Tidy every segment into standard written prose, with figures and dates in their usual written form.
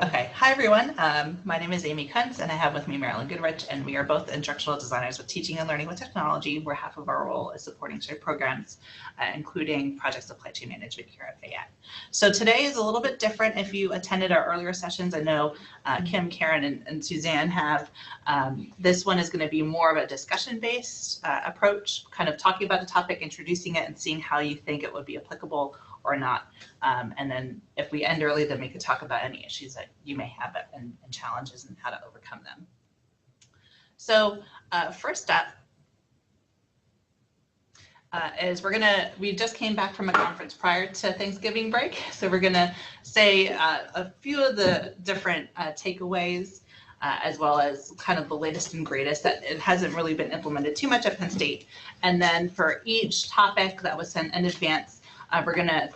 Okay, hi everyone. My name is Amy Kuntz and I have with me Marilyn Goodrich, and we are both instructional designers with teaching and learning with technology, where half of our role is supporting shared programs, including project supply chain management here at Fayette. So today is a little bit different. If you attended our earlier sessions, I know Kim, Karen, and Suzanne have. This one is going to be more of a discussion-based approach, kind of talking about the topic, introducing it, and seeing how you think it would be applicable or not. And then if we end early, then we could talk about any issues that you may have and challenges and how to overcome them. So first up is we just came back from a conference prior to Thanksgiving break. So we're gonna say a few of the different takeaways as well as kind of the latest and greatest that it hasn't really been implemented too much at Penn State. And then for each topic that was sent in advance, we're going to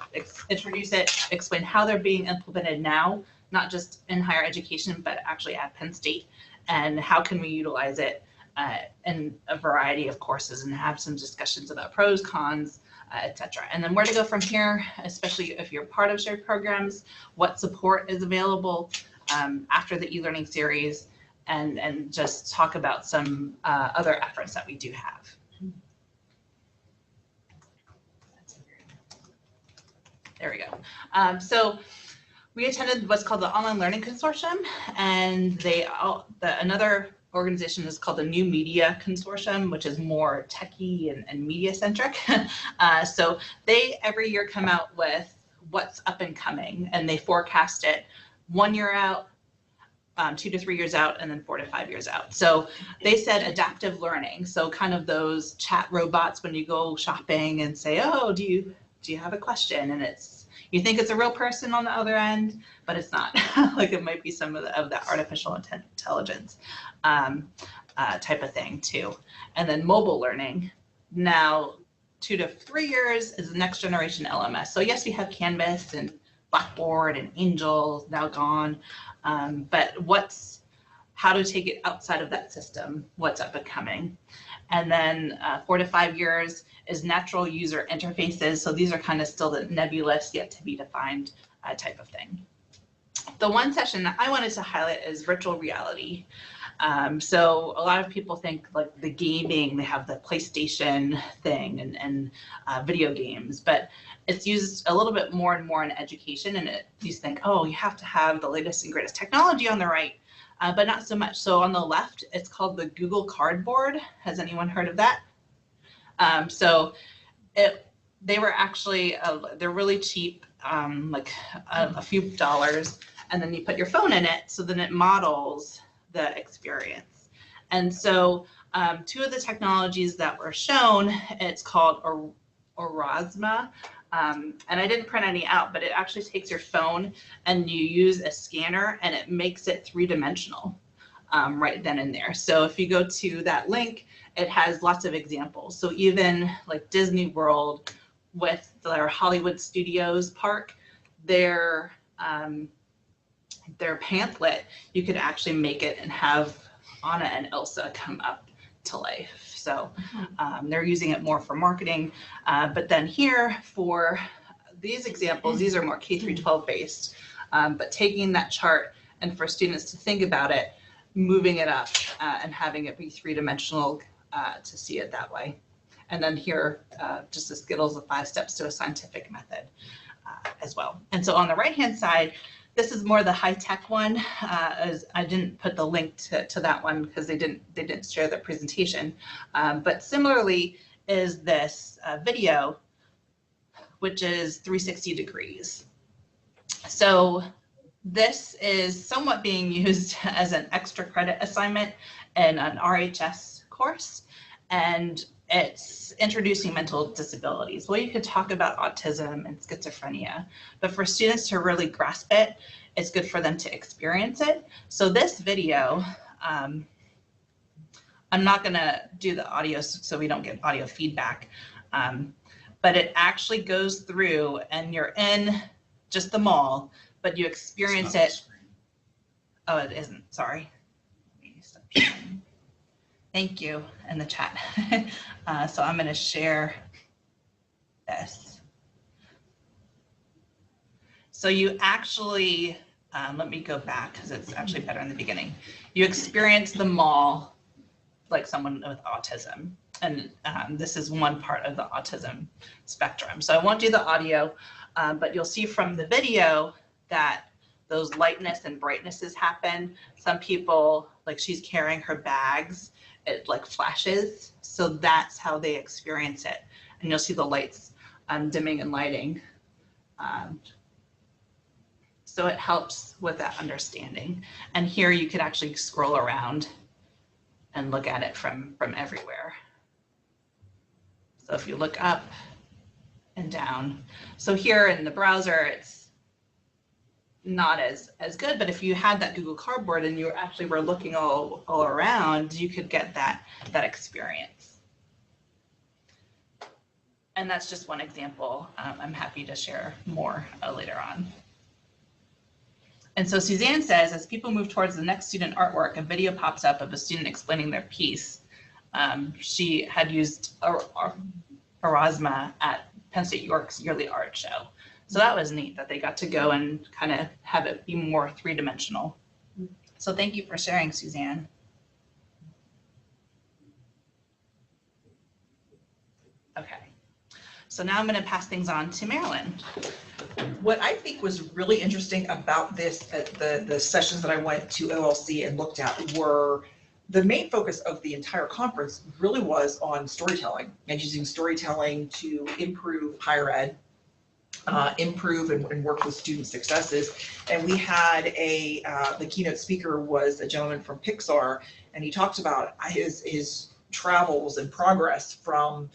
introduce it, explain how they're being implemented now, not just in higher education, but actually at Penn State, and how can we utilize it in a variety of courses, and have some discussions about pros, cons, etc. And then where to go from here, especially if you're part of shared programs, what support is available after the e-learning series, and just talk about some other efforts that we do have. There we go. So we attended what's called the Online Learning Consortium, and another organization is called the New Media Consortium, which is more techie and media centric. So they every year come out with what's up and coming, and they forecast it 1 year out, 2 to 3 years out, and then 4 to 5 years out. So they said adaptive learning. So kind of those chat robots when you go shopping and say, oh, do you have a question? And you think it's a real person on the other end, but it's not. Like it might be some of that artificial intelligence type of thing too. And then mobile learning. Now, 2 to 3 years is the next generation LMS. So yes, we have Canvas and Blackboard and Angel now gone, but how to take it outside of that system, what's up and coming. And then 4 to 5 years is natural user interfaces. So these are kind of still the nebulous, yet to be defined type of thing. The one session that I wanted to highlight is virtual reality. So a lot of people think like the gaming, they have the PlayStation thing and video games, but it's used a little bit more and more in education. And you think, oh, you have to have the latest and greatest technology on the right. But not so much. So on the left, it's called the Google Cardboard. Has anyone heard of that? They were actually, they're really cheap, like a few dollars, and then you put your phone in it, so then it models the experience. And so 2 of the technologies that were shown, it's called Aurasma. And I didn't print any out, but it actually takes your phone and you use a scanner and it makes it 3-dimensional right then and there. So if you go to that link, it has lots of examples. So even like Disney World with their Hollywood Studios park, their pamphlet, you could actually make it and have Anna and Elsa come up to life. So they're using it more for marketing. But then here for these examples, these are more K-12 based, but taking that chart and for students to think about it, moving it up and having it be 3-dimensional to see it that way. And then here, just the Skittles of 5 steps to a scientific method as well. And so on the right-hand side, this is more the high-tech one. As I didn't put the link to that one because they didn't share their presentation. But similarly is this video, which is 360 degrees. So this is somewhat being used as an extra credit assignment in an RHS course, and it's introducing mental disabilities. Well, you could talk about autism and schizophrenia, but for students to really grasp it, it's good for them to experience it. So this video, I'm not gonna do the audio so we don't get audio feedback, but it actually goes through and you're in just the mall, but you experience it. Oh, it isn't, sorry. Thank you in the chat. So I'm going to share this. So you actually let me go back because it's actually better in the beginning. You experience the mall like someone with autism. And this is one part of the autism spectrum. So I won't do the audio, but you'll see from the video that those lightness and brightnesses happen. Some people, like she's carrying her bags, it like flashes. So that's how they experience it. And you'll see the lights dimming and lighting. So it helps with that understanding. And here you could actually scroll around and look at it from everywhere. So if you look up and down, so here in the browser, it's not as good, but if you had that Google Cardboard and you actually were looking all around, you could get that experience. And that's just one example. I'm happy to share more later on. And so Suzanne says, as people move towards the next student artwork, a video pops up of a student explaining their piece. She had used Erasma at Penn State York's yearly art show. So that was neat that they got to go and kind of have it be more three-dimensional. So thank you for sharing, Suzanne. Okay, so now I'm going to pass things on to Marilyn. What I think was really interesting about this, the sessions that I went to OLC and looked at were the main focus of the entire conference really was on storytelling and using storytelling to improve higher ed, improve and work with student successes. And we had the keynote speaker was a gentleman from Pixar, and he talked about his travels and progress from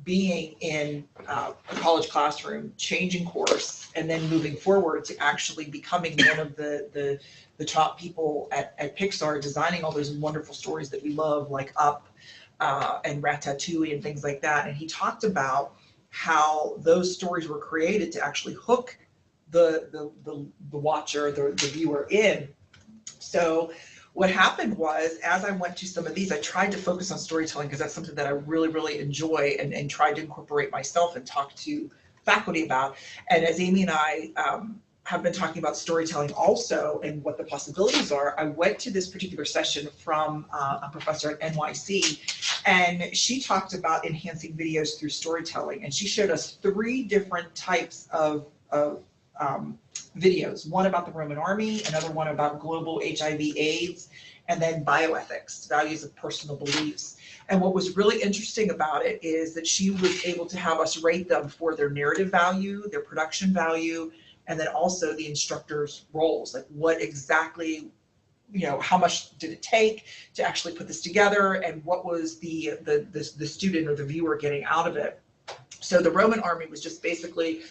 being in a college classroom, changing course, and then moving forward to actually becoming one of the top people at Pixar, designing all those wonderful stories that we love, like Up and Ratatouille and things like that. And he talked about how those stories were created to actually hook the watcher, the viewer in. So what happened was, as I went to some of these, I tried to focus on storytelling because that's something that I really, really enjoy and tried to incorporate myself and talk to faculty about. And as Amy and I have been talking about storytelling also and what the possibilities are, I went to this particular session from a professor at NYC, and she talked about enhancing videos through storytelling. And she showed us 3 different types of videos, one about the Roman army, another one about global HIV/AIDS, and then bioethics, values of personal beliefs. And what was really interesting about it is that she was able to have us rate them for their narrative value, their production value, and then also the instructor's roles, like what exactly, how much did it take to actually put this together, and what was the student or the viewer getting out of it. So the Roman army was just basically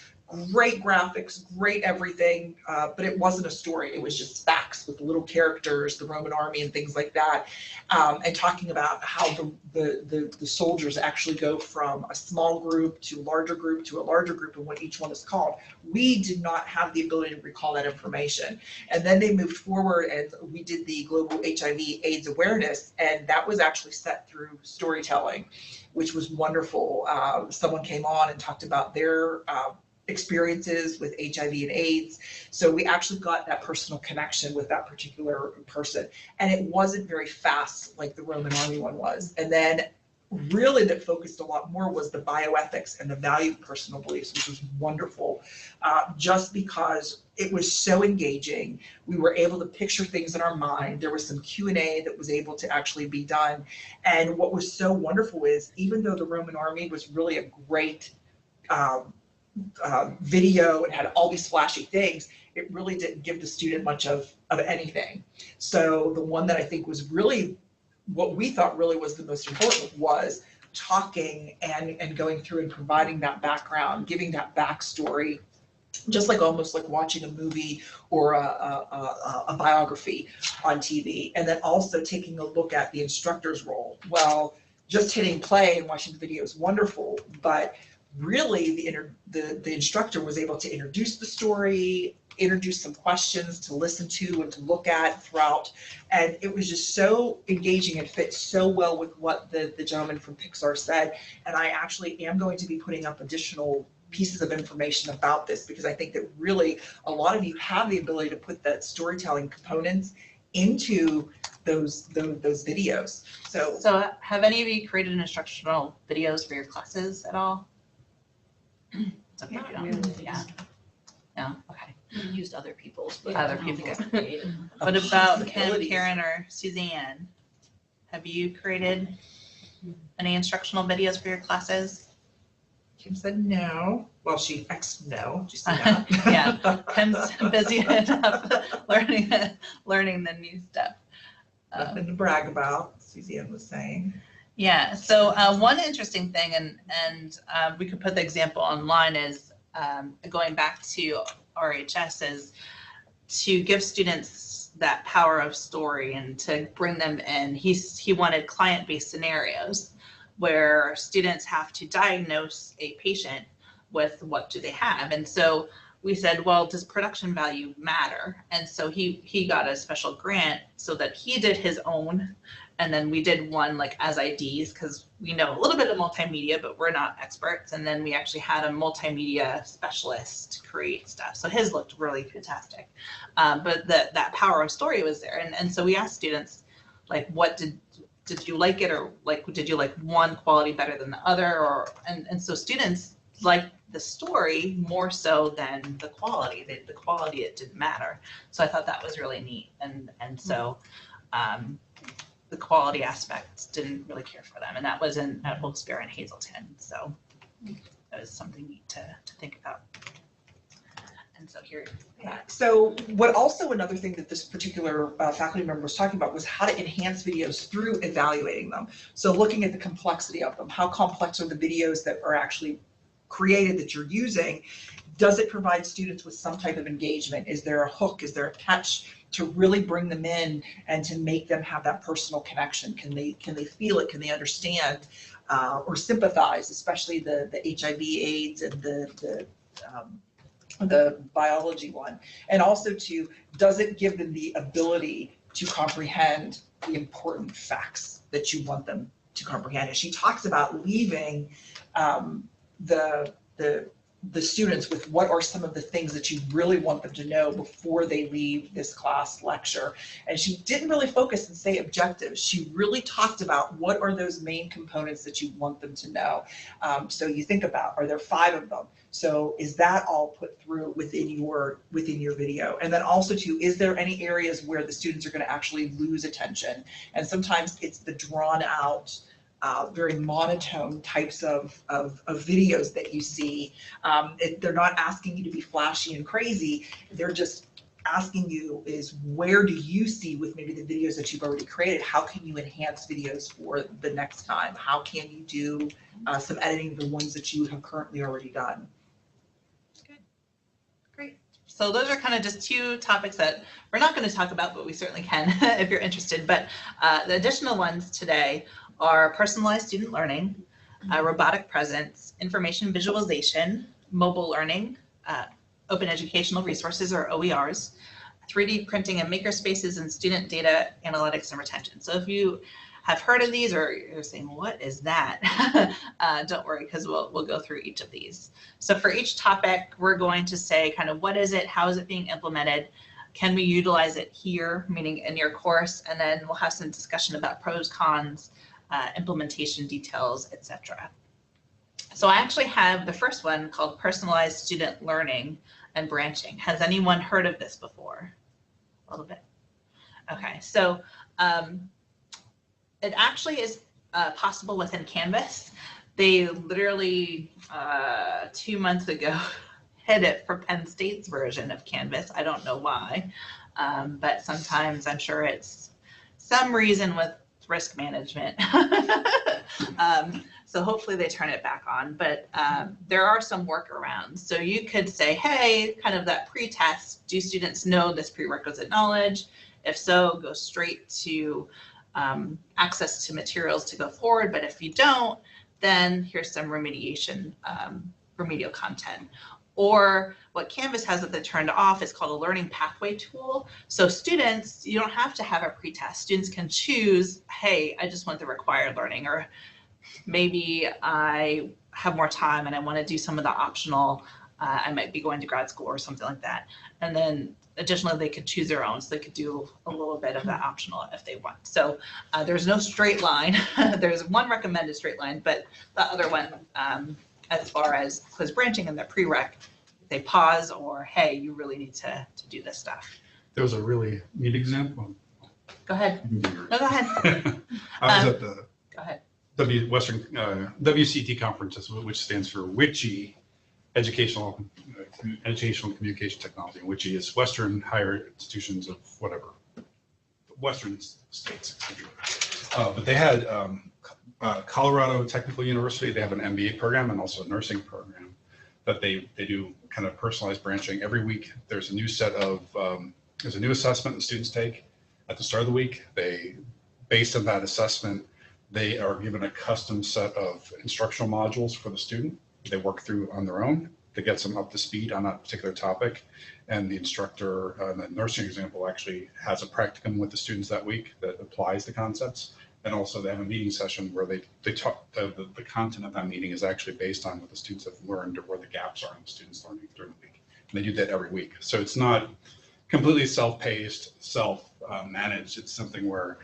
great graphics, great everything, but it wasn't a story. It was just facts with little characters, the Roman army and things like that, and talking about how the soldiers actually go from a small group to a larger group to a larger group and what each one is called. We did not have the ability to recall that information. And then they moved forward and we did the global HIV/AIDS awareness, and that was actually set through storytelling, which was wonderful. Someone came on and talked about their experiences with HIV and AIDS. So we actually got that personal connection with that particular person. And it wasn't very fast like the Roman army one was. And then really that focused a lot more was the bioethics and the value of personal beliefs, which was wonderful, just because it was so engaging. We were able to picture things in our mind. There was some Q&A that was able to actually be done. And what was so wonderful is, even though the Roman army was really a great video and had all these flashy things, it really didn't give the student much of anything. So the one that I think was really, what we thought really was the most important, was talking and going through and providing that background, giving that backstory, just like almost like watching a movie or a biography on TV. And then also taking a look at the instructor's role. Well, just hitting play and watching the video is wonderful, but really the instructor was able to introduce the story, introduce some questions to listen to and to look at throughout, and it was just so engaging and fit so well with what the gentleman from Pixar said. And I actually am going to be putting up additional pieces of information about this, because I think that really a lot of you have the ability to put that storytelling components into those videos. So have any of you created instructional videos for your classes at all? It's okay if you don't. Yeah. No, okay. We used other people's, but Other I don't think people's. it's creative. What about Kim, Abilities. Karen, or Suzanne? Have you created any instructional videos for your classes? Kim said no. Well, she X no. Did you see that? Yeah. Kim's busy enough learning the new stuff. Nothing to brag about, Suzanne was saying. Yeah, so one interesting thing, and we could put the example online, is going back to RHS, is to give students that power of story and to bring them in. He wanted client-based scenarios where students have to diagnose a patient with what do they have. And so we said, well, does production value matter? And so he got a special grant so that he did his own. And then we did one like as IDs, because we know a little bit of multimedia, but we're not experts. And then we actually had a multimedia specialist create stuff. So his looked really fantastic. But that power of story was there. And so we asked students, like, what did you like it, or like, did you like one quality better than the other? And so students liked the story more so than the quality. The quality, it didn't matter. So I thought that was really neat. And so the quality aspects didn't really care for them. And that was at Wilkes-Barre and Hazleton. So that was something neat to think about. And so here. Yeah. So what also another thing that this particular faculty member was talking about was how to enhance videos through evaluating them. So looking at the complexity of them, how complex are the videos that are actually created that you're using? Does it provide students with some type of engagement? Is there a hook? Is there a catch to really bring them in and to make them have that personal connection? Can they feel it? Can they understand or sympathize, especially the HIV/AIDS and the biology one? And also does it give them the ability to comprehend the important facts that you want them to comprehend? And she talks about leaving the students with what are some of the things that you really want them to know before they leave this class lecture. And she didn't really focus and say objectives. She really talked about what are those main components that you want them to know. So you think about, are there 5 of them? So is that all put through within your video? And then also too, is there any areas where the students are going to actually lose attention? And sometimes it's the drawn out, very monotone types of videos that you see. They're not asking you to be flashy and crazy. They're just asking you is, where do you see with maybe the videos that you've already created, how can you enhance videos for the next time? How can you do some editing of the ones that you have currently already done? Good. Great. So those are kind of just 2 topics that we're not going to talk about, but we certainly can if you're interested. But the additional ones today are personalized student learning, robotic presence, information visualization, mobile learning, open educational resources or OERs, 3D printing and makerspaces, and student data analytics and retention. So if you have heard of these or you're saying, what is that? Don't worry, because we'll go through each of these. So for each topic, we're going to say kind of what is it, how is it being implemented, can we utilize it here, meaning in your course, and then we'll have some discussion about pros, cons, implementation details, etc. So I actually have the first one called personalized student learning and branching. Has anyone heard of this before? A little bit. Okay, so it actually is possible within Canvas. They literally 2 months ago hid it for Penn State's version of Canvas. I don't know why, but sometimes I'm sure it's some reason with risk management. So hopefully they turn it back on, but there are some workarounds. So you could say, hey, kind of that pre-test, do students know this prerequisite knowledge? If so, go straight to access to materials to go forward. But if you don't, then here's some remediation, remedial content. Or what Canvas has that they turned off is called a learning pathway tool. So students, you don't have to have a pre-test. Students can choose, hey, I just want the required learning, or maybe I have more time and I want to do some of the optional, I might be going to grad school or something like that. And then additionally, they could choose their own, so they could do a little bit of that optional if they want. So there's no straight line. There's one recommended straight line, but the other one, as far as quiz branching and the prereq, they pause or, hey, you really need to do this stuff. There was a really neat example. Go ahead. No, go ahead. I was at the Go ahead. Western WCT conference, which stands for WICHE, Educational Communication Technology. WICHE is Western Higher Institutions of whatever, Western states. But they had Colorado Technical University. They have an MBA program and also a nursing program that they do kind of personalized branching. Every week there's a new set of there's a new assessment the students take at the start of the week. Based on that assessment, they are given a custom set of instructional modules for the student. They work through on their own to get them up to speed on that particular topic. And the instructor, in the nursing example, actually has a practicum with the students that week that applies the concepts. And also they have a meeting session where they talk, the content of that meeting is actually based on what the students have learned or where the gaps are in the students' learning during the week. And they do that every week. So it's not completely self-paced, self-managed. It's something where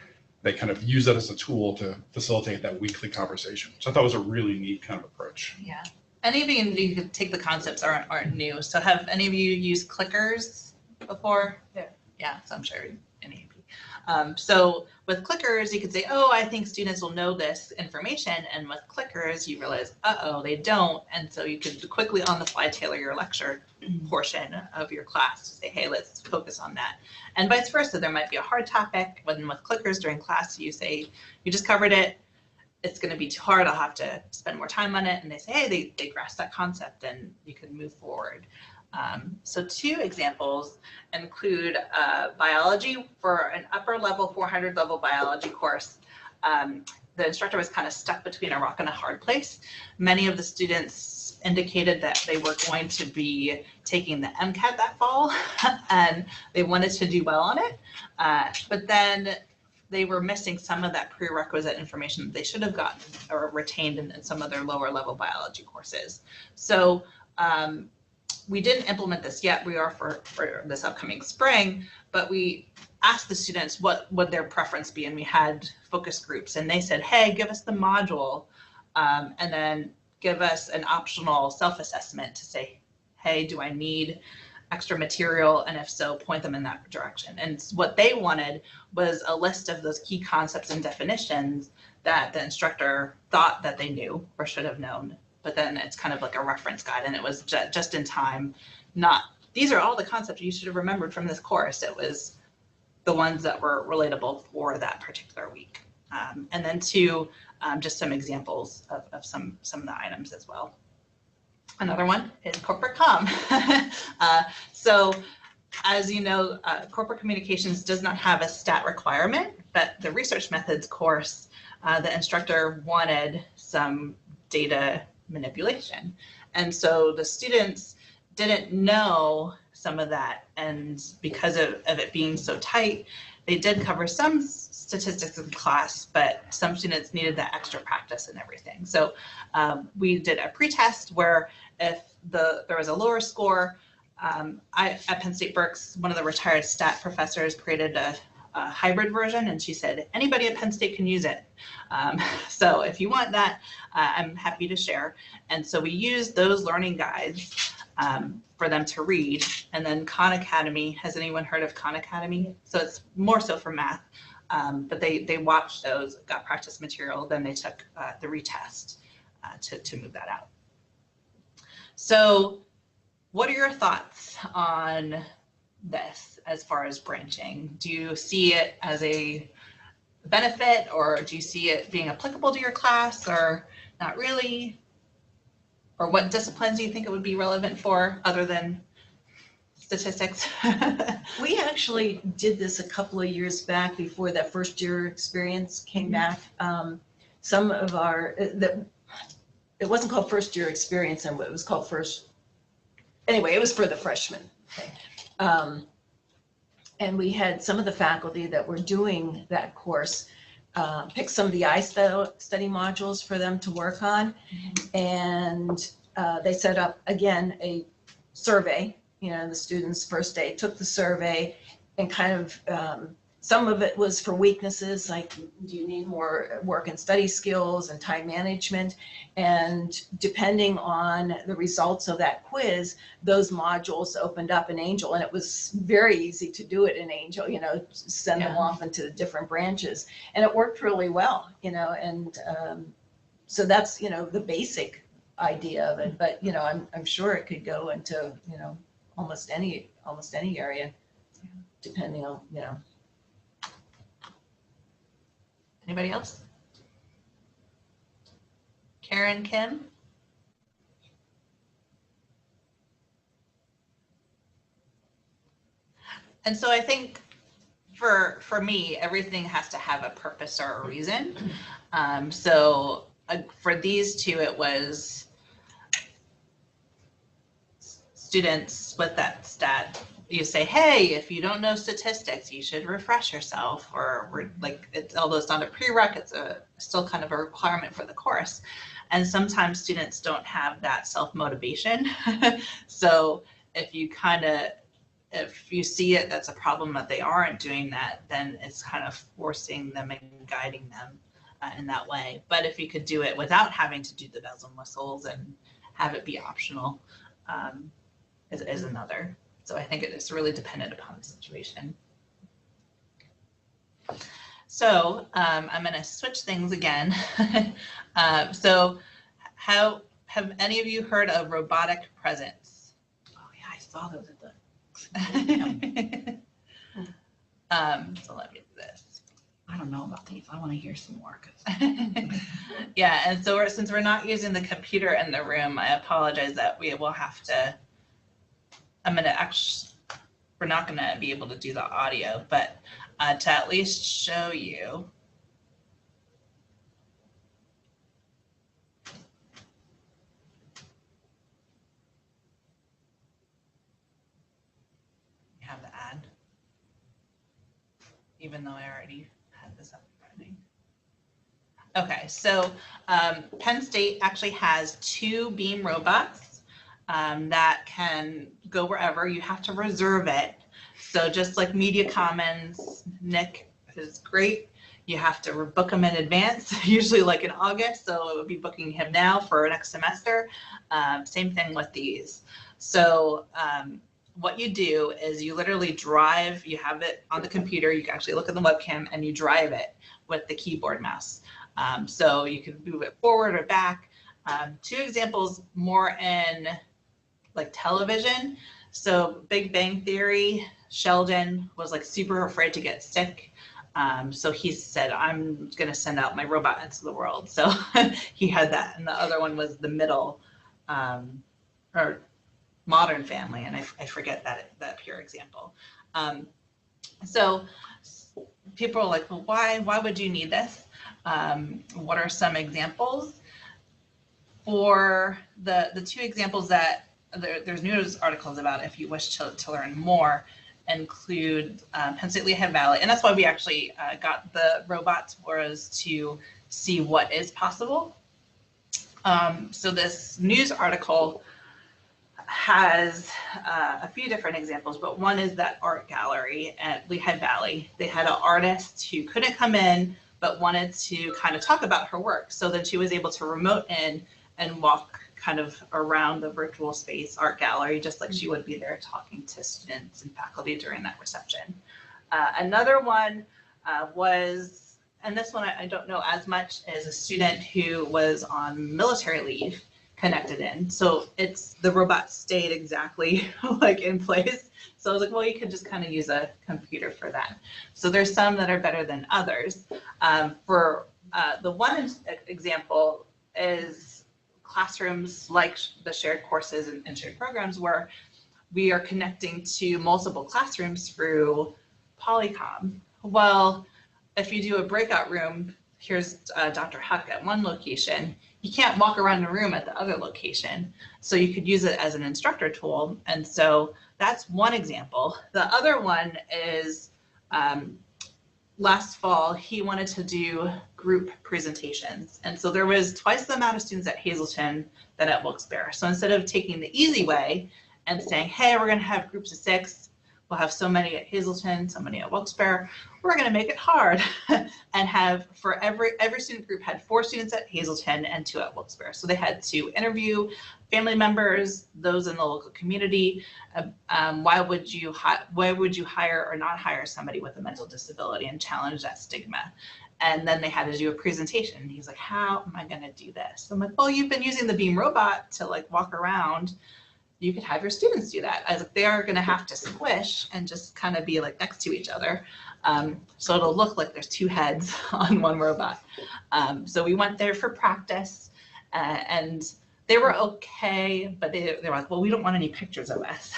they kind of use that as a tool to facilitate that weekly conversation. So I thought it was a really neat kind of approach. Yeah. Any of you could take the concepts aren't new. So have any of you used clickers before? Yeah. Yeah, so I'm sure any of you. So with clickers, you could say, oh, I think students will know this information. And with clickers, you realize, uh-oh, they don't. And so you could quickly on the fly tailor your lecture portion of your class to say, hey, let's focus on that. And vice versa, there might be a hard topic. When with clickers during class, you say, you just covered it. It's going to be too hard. I'll have to spend more time on it. And they say, hey, they grasp that concept and you can move forward. So two examples include biology for an upper level 400 level biology course. The instructor was kind of stuck between a rock and a hard place. Many of the students indicated that they were going to be taking the MCAT that fall and they wanted to do well on it. But then they were missing some of that prerequisite information that they should have gotten or retained in some of their lower level biology courses. So we didn't implement this yet. We are for this upcoming spring, but we asked the students what would their preference be, and we had focus groups, and they said, hey, give us the module, and then give us an optional self-assessment to say, hey, do I need extra material, and if so, point them in that direction. And what they wanted was a list of those key concepts and definitions that the instructor thought that they knew or should have known. But then it's kind of like a reference guide, and it was just in time. Not, these are all the concepts you should have remembered from this course. It was the ones that were relatable for that particular week. And then two, just some examples of some of the items as well. Another one is corporate comm. So as you know, corporate communications does not have a stat requirement, but the research methods course, the instructor wanted some data manipulation. And so the students didn't know some of that. And because of it being so tight, they did cover some statistics in class, but some students needed that extra practice and everything. So we did a pretest where if there was a lower score, at Penn State Berks, one of the retired stat professors created a hybrid version, and she said, anybody at Penn State can use it. So if you want that, I'm happy to share. And so we used those learning guides for them to read. And then Khan Academy, has anyone heard of Khan Academy? So it's more so for math, but they watched those, got practice material, then they took the retest to move that out. So what are your thoughts on this as far as branching? Do you see it as a benefit, or do you see it being applicable to your class, or not really? Or what disciplines do you think it would be relevant for other than statistics? We actually did this a couple of years back before that first year experience came back. Some of our, it wasn't called first year experience, and it was called anyway, it was for the freshmen. And we had some of the faculty that were doing that course picked some of the study modules for them to work on. And they set up, again, a survey. The students first day took the survey and kind of, some of it was for weaknesses, like do you need more work and study skills and time management? And depending on the results of that quiz, those modules opened up in Angel, and it was very easy to do it in Angel, send them off into the different branches. And it worked really well, and so that's, the basic idea of it. But, I'm sure it could go into, almost any area, depending on, Anybody else? Karen, Kim? And so I think for me, everything has to have a purpose or a reason. So for these two, it was students with that stat. You say, hey, if you don't know statistics, you should refresh yourself, or we're like, although it's not a prereq, it's still kind of a requirement for the course. And sometimes students don't have that self-motivation. So if you see it, that's a problem that they aren't doing that, then it's kind of forcing them and guiding them in that way. But if you could do it without having to do the bells and whistles and have it be optional, is another. So I think it is really dependent upon the situation. So I'm going to switch things again. So have any of you heard of robotic presence? Oh yeah, I saw those at the. So let me do this. I don't know about these. I want to hear some more. Yeah, and so since we're not using the computer in the room, I apologize that we will have to. We're not going to be able to do the audio, but to at least show you. You have the ad, even though I already had this up running. Okay, so Penn State actually has 2 beam robots that can go wherever. You have to reserve it. So just like Media Commons, Nick is great. You have to book them in advance, usually like in August. So it would be booking him now for next semester. Same thing with these. So what you do is you literally drive, you have it on the computer, you can actually look at the webcam and you drive it with the keyboard mouse. So you can move it forward or back. 2 examples more in like television. So Big Bang Theory, Sheldon was like super afraid to get sick. So he said, I'm going to send out my robot into the world. So he had that. And the other one was The Middle, or Modern Family. And I forget that pure example. So people are like, well, why would you need this? What are some examples? For the 2 examples that there's news articles about, if you wish to learn more, include Penn State Lehigh Valley. And that's why we actually got the robots, was to see what is possible. So this news article has a few different examples, but one is that art gallery at Lehigh Valley. They had an artist who couldn't come in, but wanted to kind of talk about her work. So then she was able to remote in and walk kind of around the virtual space art gallery, just like she would be there talking to students and faculty during that reception. Another one was, and this one I don't know as much, as a student who was on military leave connected in. So the robot stayed exactly like in place. So I was like, well, you could just kind of use a computer for that. So there's some that are better than others. For the one example is classrooms like the shared courses and shared programs, where we are connecting to multiple classrooms through Polycom. Well, if you do a breakout room, here's Dr. Huck at one location, you can't walk around the room at the other location. So you could use it as an instructor tool. And so that's one example. The other one is last fall, he wanted to do group presentations. And so there was twice the amount of students at Hazleton than at Wilkes-Barre. So instead of taking the easy way and saying, hey, we're going to have groups of 6, we'll have so many at Hazleton, so many at Wilkes-Barre, we're going to make it hard and have for every student group had 4 students at Hazleton and 2 at Wilkes-Barre. So they had to interview family members, those in the local community. Why would you hire or not hire somebody with a mental disability and challenge that stigma? And then they had to do a presentation. And he's like, how am I going to do this? I'm like, well, you've been using the Beam robot to like walk around. You could have your students do that. I was like, they are going to have to squish and just kind of be like next to each other. So it'll look like there's 2 heads on one robot. So we went there for practice and they were okay, but they were like, well, we don't want any pictures of us.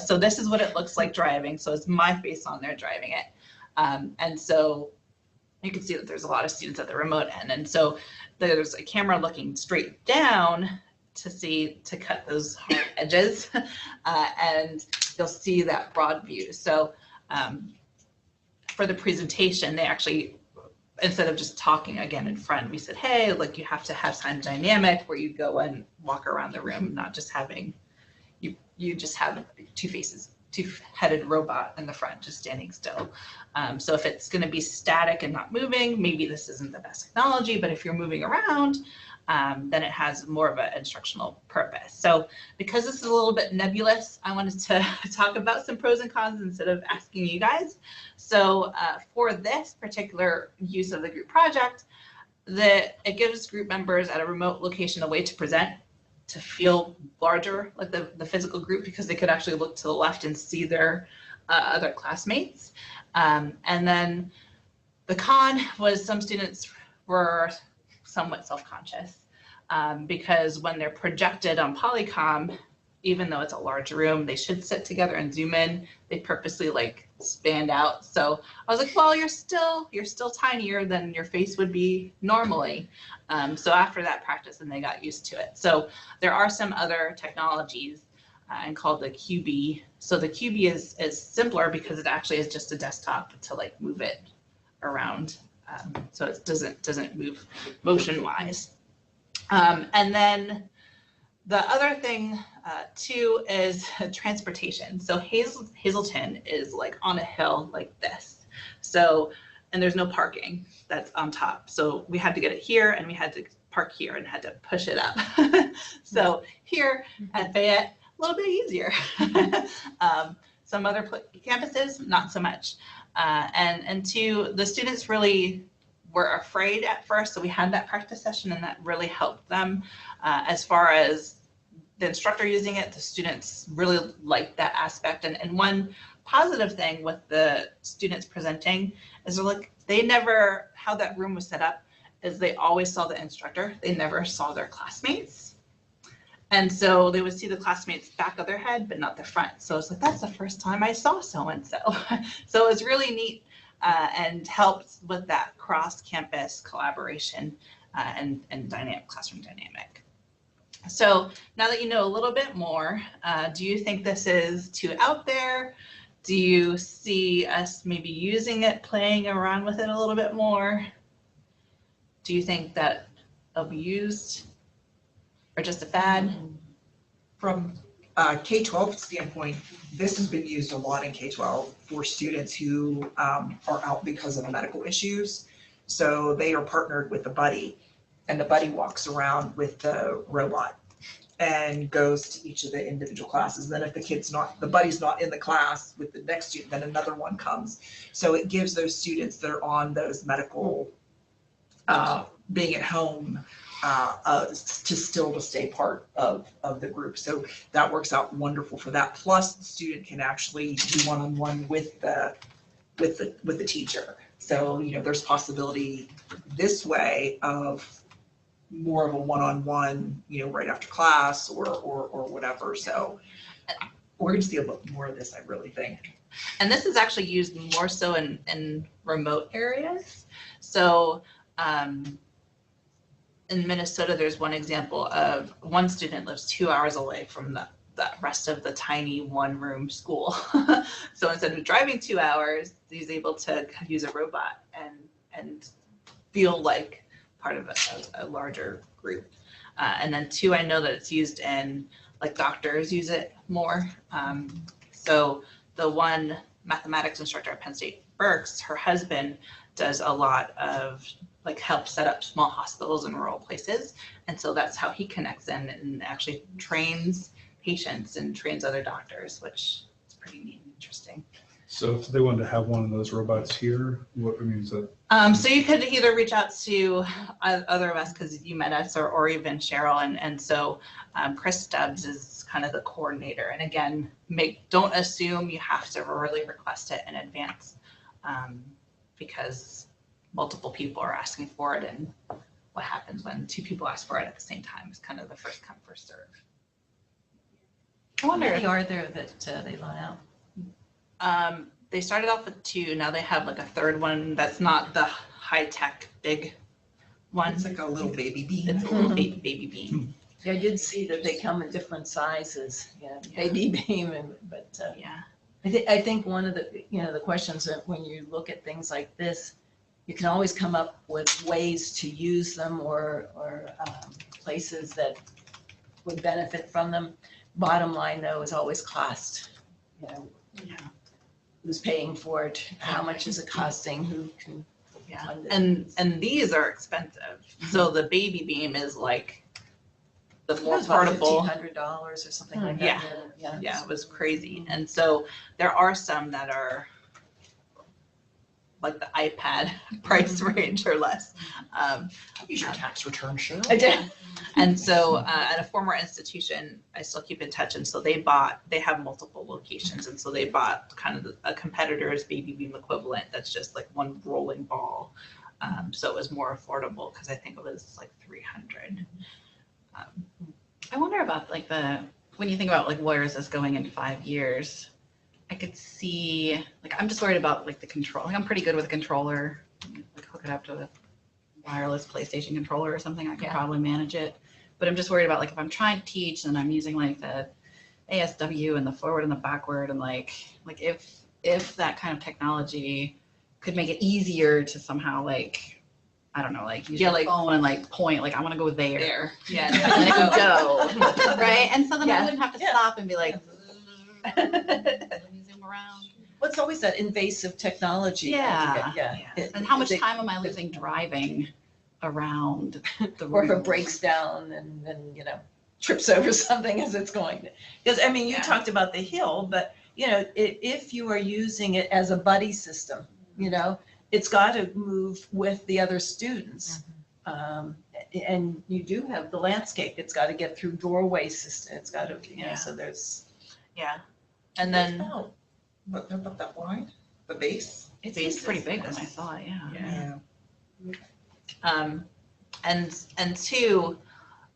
So this is what it looks like driving. So it's my face on there driving it. And so you can see that there's a lot of students at the remote end. And so there's a camera looking straight down to cut those hard edges, and you'll see that broad view. So for the presentation, they actually, instead of just talking again in front, we said, hey, like you have to have some dynamic where you go and walk around the room, not just having, you just have 2 faces, 2-headed robot in the front, just standing still. So if it's going to be static and not moving, maybe this isn't the best technology, but if you're moving around, then it has more of an instructional purpose. So because this is a little bit nebulous, I wanted to talk about some pros and cons instead of asking you guys. So for this particular use of the group project, it gives group members at a remote location a way to present, to feel larger, like the physical group, because they could actually look to the left and see their other classmates. And then the con was some students were somewhat self-conscious because when they're projected on Polycom, even though it's a large room, they should sit together and zoom in. They purposely like stand out. So I was like, well, you're still tinier than your face would be normally. So after that practice, then they got used to it. So there are some other technologies and called the QB. So the QB is simpler because it actually is just a desktop to like move it around. So it doesn't move motion wise. And then the other thing too is transportation. So Hazleton is like on a hill like this. So, and there's no parking that's on top. So we had to get it here and we had to park here and had to push it up. So here at Fayette, a little bit easier. Some other campuses, not so much. And two, the students really were afraid at first. So we had that practice session and that really helped them as far as the instructor using it. The students really liked that aspect. And one positive thing with the students presenting is they're like, they never, how that room was set up is they always saw the instructor. They never saw their classmates. And so they would see the classmates back of their head, but not the front. So it's like, that's the first time I saw so-and-so. So it's really neat and helps with that cross-campus collaboration and dynamic classroom dynamic. So now that you know a little bit more, do you think this is too out there? Do you see us maybe using it, playing around with it a little bit more? Do you think that it'll be used or just a fad? From K-12 standpoint, this has been used a lot in K-12 for students who are out because of medical issues. So they are partnered with a buddy, and the buddy walks around with the robot and goes to each of the individual classes. And then if the buddy's not in the class with the next student, then another one comes. So it gives those students that are on those medical, being at home, to stay part of the group. So that works out wonderful for that. Plus the student can actually do one-on-one with the teacher. So, you know, there's possibility this way of more of a one-on-one, you know, right after class or whatever. So we're gonna see a lot more of this, I really think. And this is actually used more so in remote areas. So in Minnesota, there's one example of one student lives 2 hours away from the the rest of the tiny one-room school. So instead of driving 2 hours, he's able to use a robot and feel like part of a larger group. And then 2, I know that it's used in, like, doctors use it more. So the one mathematics instructor at Penn State Berks, her husband does a lot of, like, help set up small hospitals in rural places. And so that's how he connects in and actually trains patients and trains other doctors, which is pretty neat and interesting. So if they wanted to have one of those robots here, what I mean is that? So you could either reach out to other of us because you met us, or even Cheryl, and so Chris Stubbs is kind of the coordinator. And again, don't assume you have to really request it in advance, because multiple people are asking for it, and what happens when 2 people ask for it at the same time is kind of the first come, first serve. I How wonder many are there that they loan out? they started off with 2. Now they have like a 3rd one that's not the high tech big one. It's like a little baby bean. It's a little baby bean. Yeah, I did see that they come in different sizes, baby beam, but Yeah. I think one of the, the questions that when you look at things like this, you can always come up with ways to use them or places that would benefit from them. Bottom line, though, is always cost. Yeah. Who's paying for it? How much is it costing? Who can Yeah. fund it? And these are expensive. So the baby beam is like the It more was about portable. $1,500 or something like Yeah. that. Yeah, it was crazy. And so there are some that are like the iPad price range or less. Use your tax return, Cheryl. I did. And so at a former institution, I still keep in touch. And so they have multiple locations. And so they bought kind of a competitor's baby beam equivalent that's just like one rolling ball. So it was more affordable because I think it was like $300. I wonder about like when you think about like where is this going in 5 years, I could see, like, I'm just worried about like the control. Like, I'm pretty good with a controller, like hook it up to a wireless PlayStation controller or something. I could probably manage it. But I'm just worried about like if I'm trying to teach and I'm using like the ASW and the forward and the backward and like if that kind of technology could make it easier to somehow like, I don't know, like use your phone and like point, like I want to go there. Yeah. And it would go, right? And so then I wouldn't have to stop and be like, let me zoom around. Well, it's always that invasive technology. Yeah. Yeah. And how much time am I losing driving around the Or if it room? breaks down and then, trips over something as it's going. Because, I mean, you talked about the hill, but, if you are using it as a buddy system, it's got to move with the other students. And you do have the landscape. It's got to get through doorway system. It's got to, so there's. Yeah. And then But they're about that wide, the base. It's pretty big than I thought, yeah. And 2,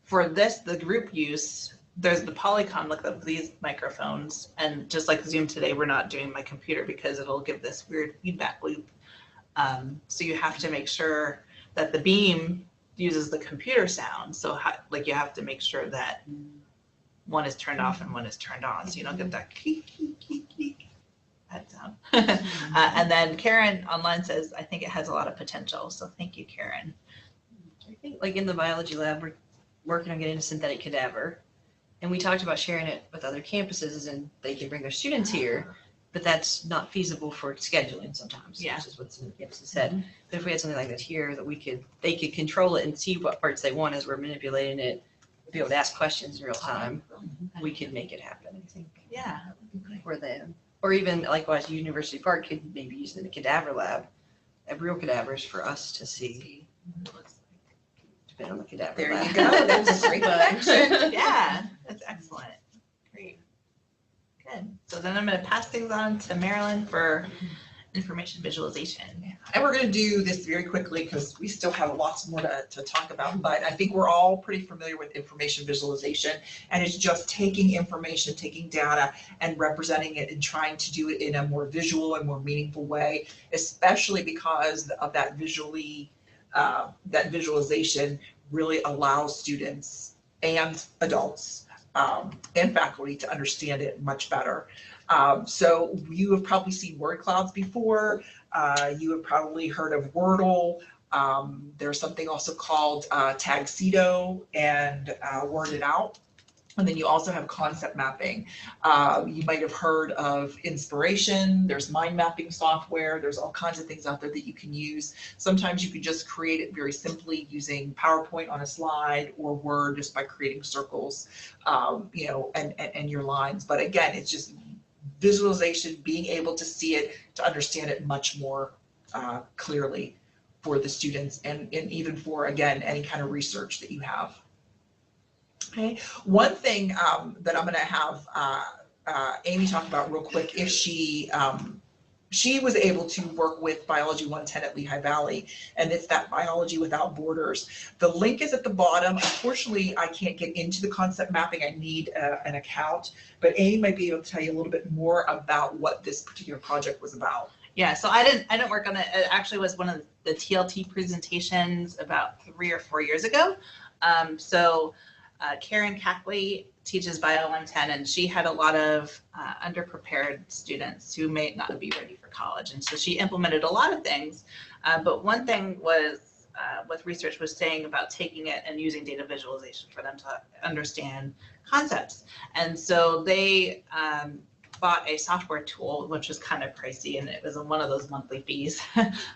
for the group use, there's the Polycom, like these microphones, and just like Zoom today, we're not doing my computer because it'll give this weird feedback loop. So you have to make sure that the beam uses the computer sound. So you have to make sure that one is turned off and one is turned on, so you don't get that that sound. And then Karen online says, I think it has a lot of potential. So thank you, Karen. I think like in the biology lab, we're working on getting a synthetic cadaver. And we talked about sharing it with other campuses and they can bring their students here, but that's not feasible for scheduling sometimes, which is what's in the campus said. But if we had something like that here that they could control it and see what parts they want as we're manipulating it, be able to ask questions in real time, we could make it happen, I think. Yeah. For them. Or even likewise, University Park could maybe use it in the cadaver lab, have real cadavers for us to see. Depending on the cadaver There lab. you go. That's a great connection. Yeah, that's excellent. Great. Good. So then I'm going to pass things on to Marilyn for information visualization. And we're going to do this very quickly because we still have lots more to talk about, but I think we're all pretty familiar with information visualization, and it's just taking information, taking data and representing it and trying to do it in a more visual and more meaningful way, especially because of that visualization really allows students and adults and faculty to understand it much better. So you have probably seen word clouds before. You have probably heard of Wordle. There's something also called Tagcedo and Word It Out. And then you also have concept mapping. You might have heard of Inspiration. There's mind mapping software. There's all kinds of things out there that you can use. Sometimes you can just create it very simply using PowerPoint on a slide or Word just by creating circles, you know, and your lines. But again, it's just visualization, being able to see it, to understand it much more clearly for the students and even for, again, any kind of research that you have. Okay, one thing that I'm going to have Amy talk about real quick, if she was able to work with Biology 110 at Lehigh Valley, and it's that Biology Without Borders. The link is at the bottom. Unfortunately, I can't get into the concept mapping. I need an account, but Amy might be able to tell you a little bit more about what this particular project was about. Yeah, so I didn't work on it. It actually was one of the TLT presentations about 3 or 4 years ago. Karen Cackley teaches Bio 110, and she had a lot of underprepared students who may not be ready for college. And so she implemented a lot of things. But one thing was with research was saying about taking it and using data visualization for them to understand concepts. And so they bought a software tool, which was kind of pricey, and it was one of those monthly fees.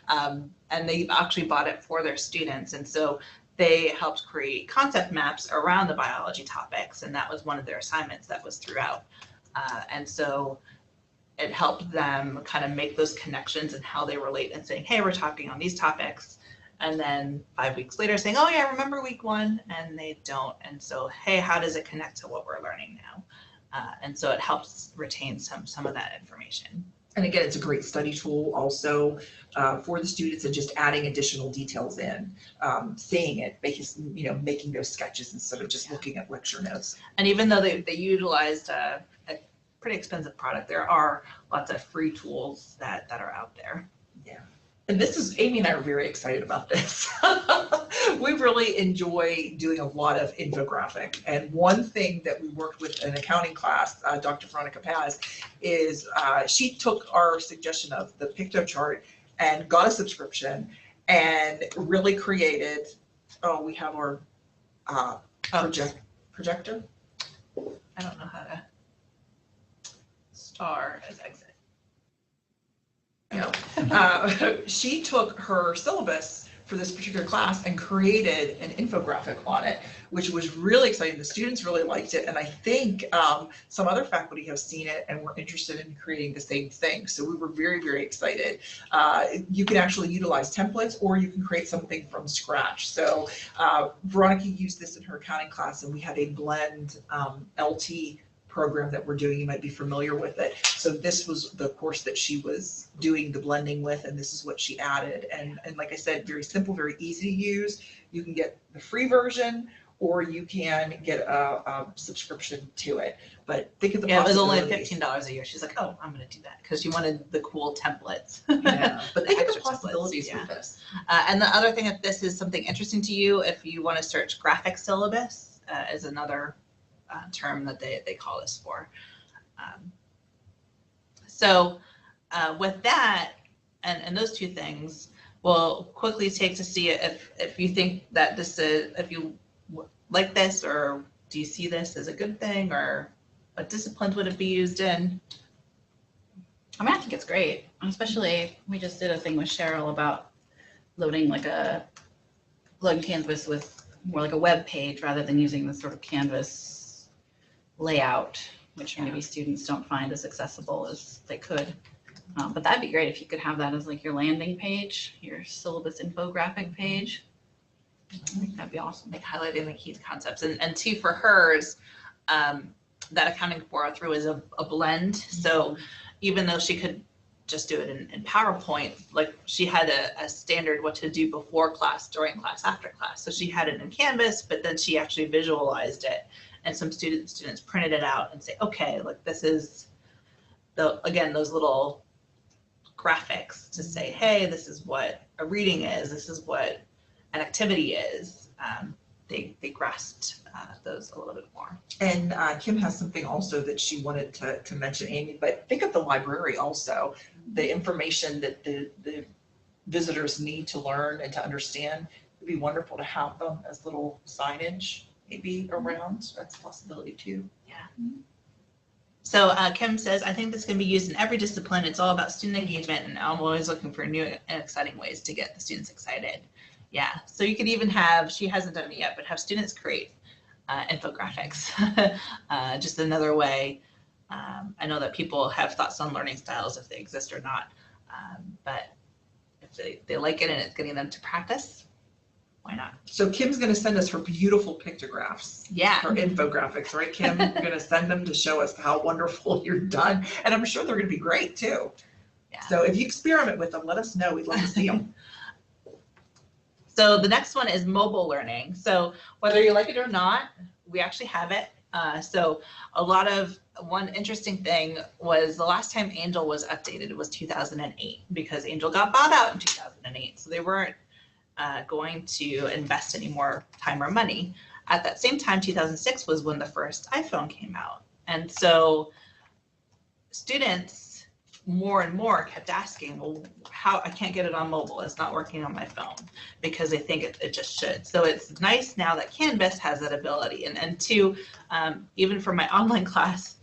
And they actually bought it for their students. And so they helped create concept maps around the biology topics, and that was one of their assignments that was throughout. And so it helped them kind of make those connections and how they relate and saying, hey, we're talking on these topics. And then 5 weeks later saying, oh yeah, remember week 1, and they don't. And so, hey, how does it connect to what we're learning now? And so it helps retain some of that information. And again, it's a great study tool also for the students, and just adding additional details in, seeing it, making those sketches instead of just looking at lecture notes. And even though they utilized a pretty expensive product, there are lots of free tools that are out there. Yeah. And this is, Amy and I are very excited about this. We really enjoy doing a lot of infographic. And one thing that we worked with in accounting class, Dr. Veronica Paz, is she took our suggestion of the Picto chart and got a subscription and really created, we have our projector. I don't know how to star as exit. She took her syllabus for this particular class and created an infographic on it, which was really exciting. The students really liked it, and I think some other faculty have seen it and were interested in creating the same thing. So we were very, very excited. You can actually utilize templates, or you can create something from scratch. So Veronica used this in her accounting class, and we had a blend LT program that we're doing. You might be familiar with it. So this was the course that she was doing the blending with, and this is what she added. And like I said, very simple, very easy to use. You can get the free version, or you can get a subscription to it. But think of the it was only possibilities. $15 a year. She's like, oh, I'm going to do that, because she wanted the cool templates. Yeah, but think of the extra possibilities templates, with this. And the other thing, if this is something interesting to you, if you want to search graphic syllabus, is another term that they call this for. With that and those two things, we'll quickly take to see if you think that this is, if you like this, or do you see this as a good thing, or what disciplines would it be used in? I mean, I think it's great, especially we just did a thing with Cheryl about loading Canvas with more like a web page rather than using the sort of Canvas layout, which maybe students don't find as accessible as they could. But that'd be great if you could have that as like your landing page, your syllabus infographic page. I think that'd be awesome. Like highlighting the key concepts. And two, for hers, that accounting 403 is a blend. So even though she could just do it in PowerPoint, like she had a standard what to do before class, during class, after class. So she had it in Canvas, but then she actually visualized it. And some students printed it out and say, okay, like this is those little graphics to say, hey, this is what a reading is, this is what an activity is. they grasped those a little bit more. And Kim has something also that she wanted to mention, Amy, but think of the library also, the information that the visitors need to learn and to understand. It'd be wonderful to have them as little signage maybe around. That's a possibility too. So Kim says, I think this can be used in every discipline. It's all about student engagement, and I'm always looking for new and exciting ways to get the students excited. Yeah, so you could even have, she hasn't done it yet, but have students create infographics. Just another way. I know that people have thoughts on learning styles, if they exist or not, but if they like it and it's getting them to practice, why not? So Kim's gonna send us her beautiful pictographs, Yeah. her infographics, right, Kim? You're gonna send them to show us how wonderful you're done, and I'm sure they're gonna be great too. Yeah. So if you experiment with them, let us know. We'd love to see them. So the next one is mobile learning. So whether you like it or not, we actually have it. So one interesting thing was the last time Angel was updated was 2008, because Angel got bought out in 2008. So they weren't going to invest any more time or money. At that same time, 2006 was when the first iPhone came out. And so students more and more kept asking, well, how I can't get it on mobile, it's not working on my phone, because they think it just should. So it's nice now that Canvas has that ability. And two, even for my online class,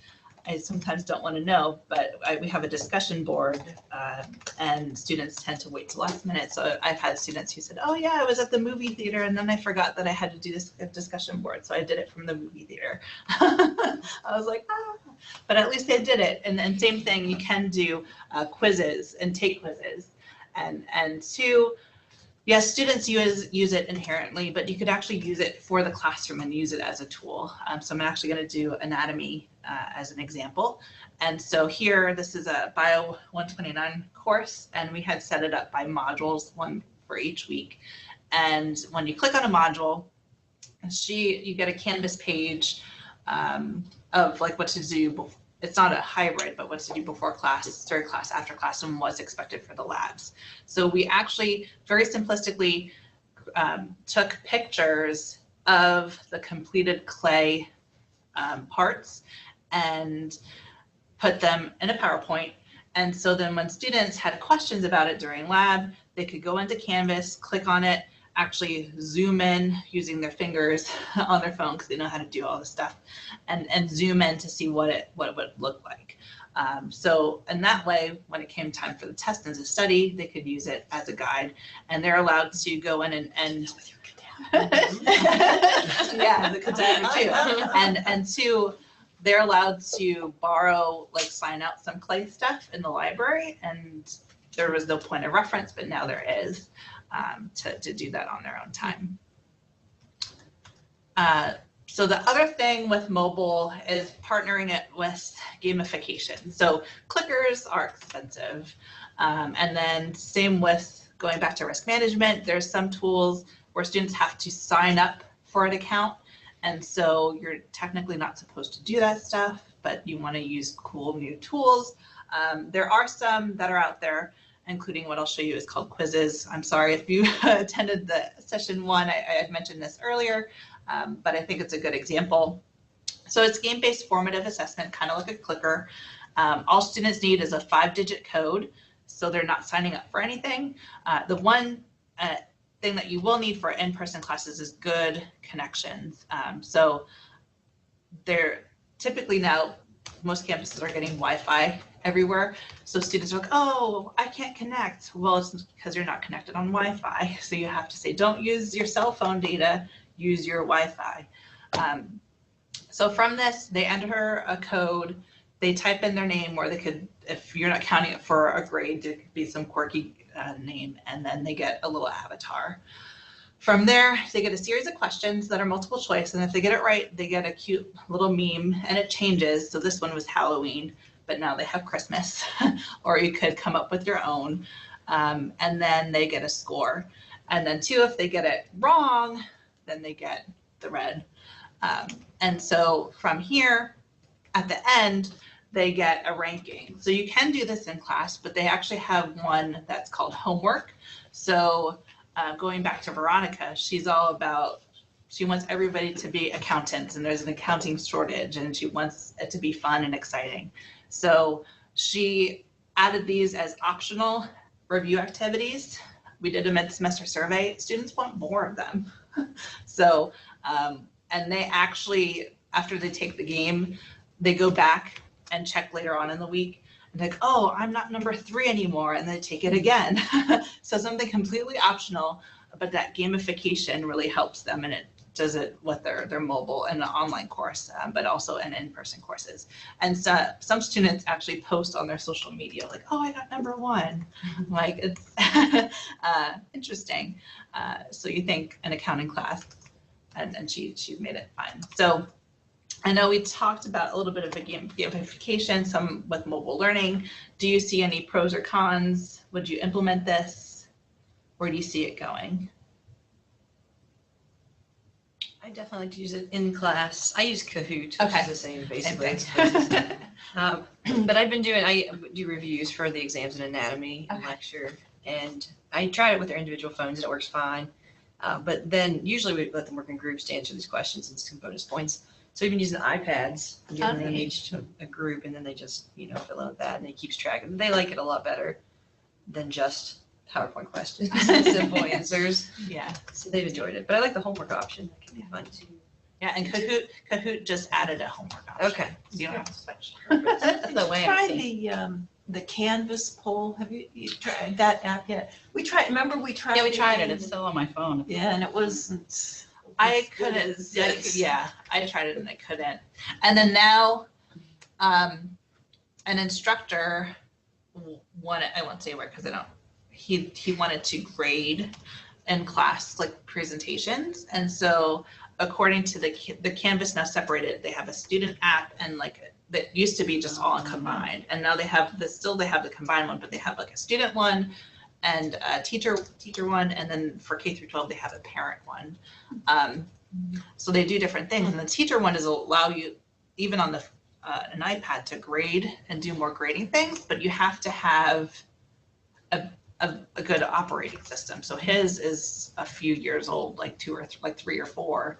I sometimes don't want to know, but we have a discussion board, and students tend to wait till last minute. So I've had students who said, oh yeah, I was at the movie theater and then I forgot that I had to do this discussion board. So I did it from the movie theater. I was like, but at least they did it. And then same thing, you can do quizzes and take quizzes. And two, yes, students use it inherently, but you could actually use it for the classroom and use it as a tool. So I'm actually going to do anatomy as an example. And so here, this is a Bio 129 course, and we had set it up by modules, one for each week. And when you click on a module, you get a Canvas page of like what to do. It's not a hybrid, but what to do before class, during class, after class, and what's expected for the labs. So we actually very simplistically took pictures of the completed clay parts and put them in a PowerPoint. And so then when students had questions about it during lab, they could go into Canvas, click on it, actually zoom in using their fingers on their phone, because they know how to do all this stuff, and zoom in to see what it would look like. So in that way, when it came time for the test and to study, they could use it as a guide, and they're allowed to go in and yeah, the cadaver too. And two, they're allowed to borrow, like sign out some clay stuff in the library, and there was no point of reference, but now there is. To do that on their own time. So the other thing with mobile is partnering it with gamification. So clickers are expensive. And then same with going back to risk management, there's some tools where students have to sign up for an account. And so you're technically not supposed to do that stuff, but you want to use cool new tools. There are some that are out there, including what I'll show you is called quizzes. I'm sorry if you attended the session one, I had mentioned this earlier, but I think it's a good example. So it's game-based formative assessment, kind of like a clicker. All students need is a 5-digit code, so they're not signing up for anything. The one thing that you will need for in-person classes is good connections. So they're typically now, most campuses are getting Wi-Fi everywhere. So students are like, oh, I can't connect. Well, it's because you're not connected on Wi-Fi. So you have to say, don't use your cell phone data, use your Wi-Fi. So from this, they enter a code, they type in their name, or they could, if you're not counting it for a grade, it could be some quirky name, and then they get a little avatar. From there, they get a series of questions that are multiple choice, and if they get it right, they get a cute little meme, and it changes. So this one was Halloween, but now they have Christmas, or you could come up with your own, and then they get a score. And then two, if they get it wrong, then they get the red. And so from here, at the end, they get a ranking. So you can do this in class, but they actually have one that's called homework. So going back to Veronica, she's all about she wants everybody to be accountants, and there's an accounting shortage, and she wants it to be fun and exciting. So she added these as optional review activities. We did a mid-semester survey. Students want more of them. So, and they actually, after they take the game, they go back and check later on in the week and like, oh, I'm not number 3 anymore, and they take it again. So something completely optional, but that gamification really helps them, and it does it with their mobile and the online course, but also in in-person courses. And so some students actually post on their social media like, oh, I got number 1. Like, it's interesting. So you think an accounting class, and she's made it fun. So I know we talked about a little bit of a gamification, some with mobile learning. Do you see any pros or cons? Would you implement this? Where do you see it going? I definitely like to use it in class. I use Kahoot, which Okay. is the same basically. Same thing. But I do reviews for the exams in anatomy and Okay. lecture, and I tried it with their individual phones and it works fine. But then usually we let them work in groups to answer these questions and some bonus points. So we've been using iPads, giving them each a group, and then they just, fill out that, and it keeps track of them. They like it a lot better than just PowerPoint questions and simple answers. Yeah. So they've enjoyed it. But I like the homework option. That can be fun too. Yeah, and Kahoot just added a homework option. Okay. So you don't have to switch. That's the way I Try see. the Canvas poll. Have you tried that app yet? Remember we tried. Yeah, we tried it. It's still on my phone. Yeah, and it wasn't. I couldn't, yeah, I tried it and I couldn't. And then now, an instructor wanted, I won't say where because I don't, he wanted to grade in class, like presentations. And so according to the Canvas now separated, they have a student app and like, that used to be just all combined. And now they have the combined one, but they have like a student one and a teacher one, and then for K through 12 they have a parent one. So they do different things, and the teacher one is allow you even on the an iPad to grade and do more grading things, but you have to have a good operating system. So his is a few years old, like 3 or 4,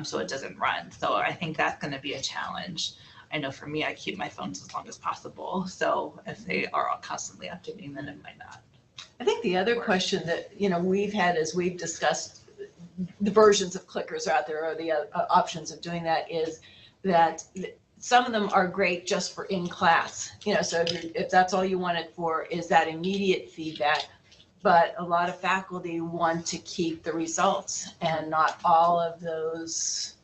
so it doesn't run. So I think that's going to be a challenge. I know for me, I keep my phones as long as possible. So if they are all constantly updating, then it might not. I think the other question that, we've had as we've discussed the versions of clickers out there or the options of doing that is that some of them are great just for in class, so if that's all you want it for is that immediate feedback. But a lot of faculty want to keep the results, and not all of those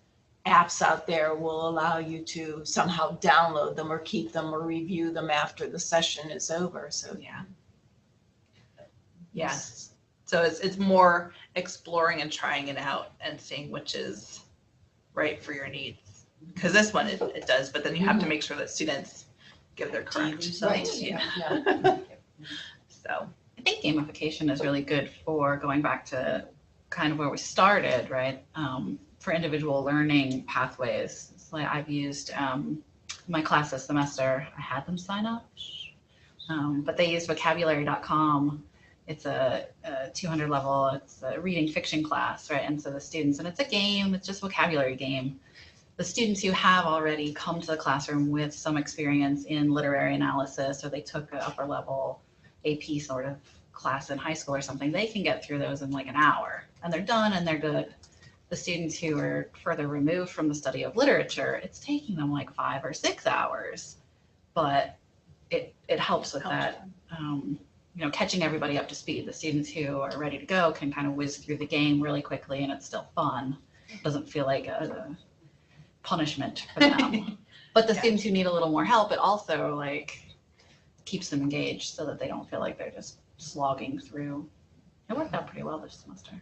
apps out there will allow you to somehow download them or keep them or review them after the session is over. So Yes. So it's more exploring and trying it out and seeing which is right for your needs. Because this one, it does, but then you have to make sure that students give their correct results. Yeah. So, I think gamification is really good for going back to kind of where we started, right? For individual learning pathways. It's like I've used my class this semester, I had them sign up, but they use vocabulary.com. It's a 200 level, it's a reading fiction class, right? And so the students, and it's a game, it's just a vocabulary game. The students who have already come to the classroom with some experience in literary analysis, or they took an upper level AP sort of class in high school or something, they can get through those in like an hour and they're done and they're good. The students who are further removed from the study of literature, it's taking them like 5 or 6 hours, but it helps with that, catching everybody up to speed. The students who are ready to go can kind of whiz through the game really quickly and it's still fun. It doesn't feel like a punishment for them. But the students who need a little more help, it also like keeps them engaged so that they don't feel like they're just slogging through. It worked out pretty well this semester.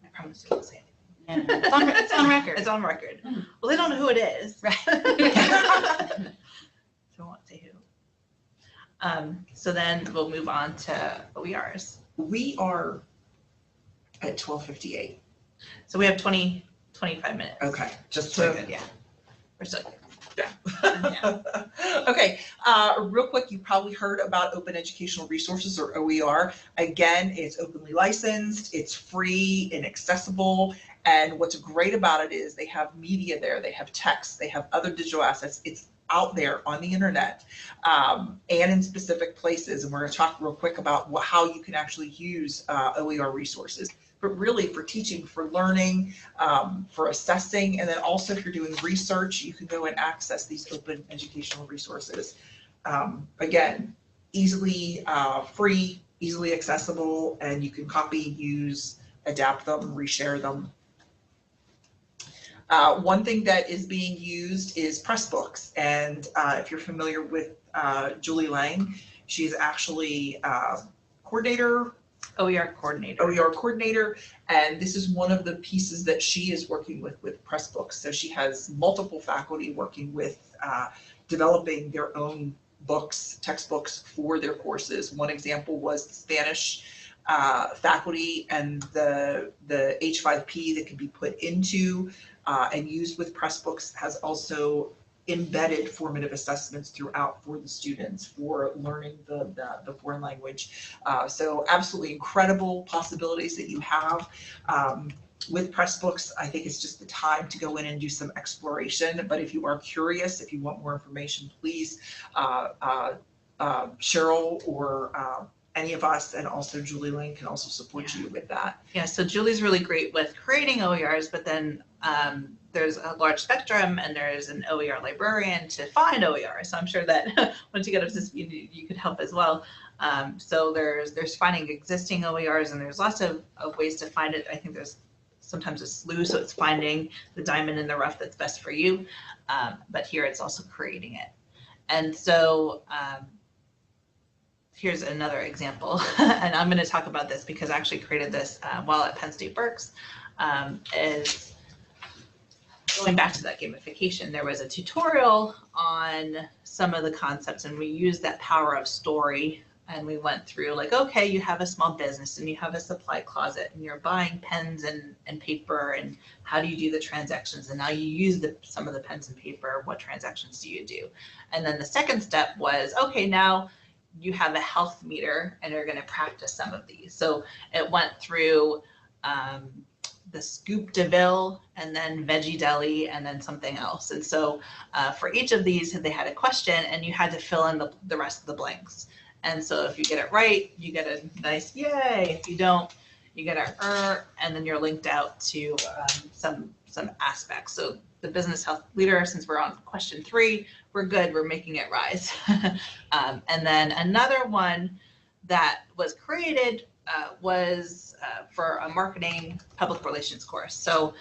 I promise you won't say anything. And it's on record. It's on record. Well, they don't know who it is. Right. So I won't say who. So then we'll move on to OERs. We are at 12:58. So we have 25 minutes. Okay, just So, to. yeah, we're still, Okay, real quick, you probably heard about Open Educational Resources, or OER. Again, it's openly licensed, it's free and accessible, And what's great about it is they have media there, they have text, they have other digital assets. It's out there on the internet, and in specific places. And we're going to talk real quick about how you can actually use OER resources, but really for teaching, for learning, for assessing, and then also if you're doing research, you can go and access these open educational resources. Again, easily free, easily accessible, and you can copy, use, adapt them, reshare them. One thing that is being used is Pressbooks, and if you're familiar with Julie Lang, she's actually coordinator, OER coordinator. OER coordinator, and this is one of the pieces that she is working with Pressbooks. So she has multiple faculty working with developing their own books, textbooks for their courses. One example was the Spanish faculty and the H5P that can be put into and used with Pressbooks has also embedded formative assessments throughout for the students for learning the foreign language. So absolutely incredible possibilities that you have. With Pressbooks, I think it's just the time to go in and do some exploration. But if you are curious, if you want more information, please, Cheryl or any of us, and also Julie Lane can also support you with that. Yeah, so Julie's really great with creating OERs, but then there's a large spectrum, and there's an OER librarian to find OER. So I'm sure that once you get up to speed, you could help as well. So there's finding existing OERs, and there's lots of ways to find it. I think there's sometimes a slew, so it's finding the diamond in the rough that's best for you. But here it's also creating it. And so here's another example, and I'm going to talk about this because I actually created this while at Penn State Berks. Is going back to that gamification, there was a tutorial on some of the concepts, and we used that power of story, and we went through like, okay, you have a small business and you have a supply closet and you're buying pens and paper, and how do you do the transactions? And now you use some of the pens and paper, what transactions do you do? And then the second step was, okay, now you have a health meter and you're going to practice some of these. So it went through the Scoop DeVille, and then Veggie Deli, and then something else. And so for each of these, they had a question, and you had to fill in the rest of the blanks. And so if you get it right, you get a nice yay. If you don't, you get a and then you're linked out to some aspects. So the business health leader, since we're on question 3, we're good, we're making it rise. And then another one that was created was for a marketing public relations course. So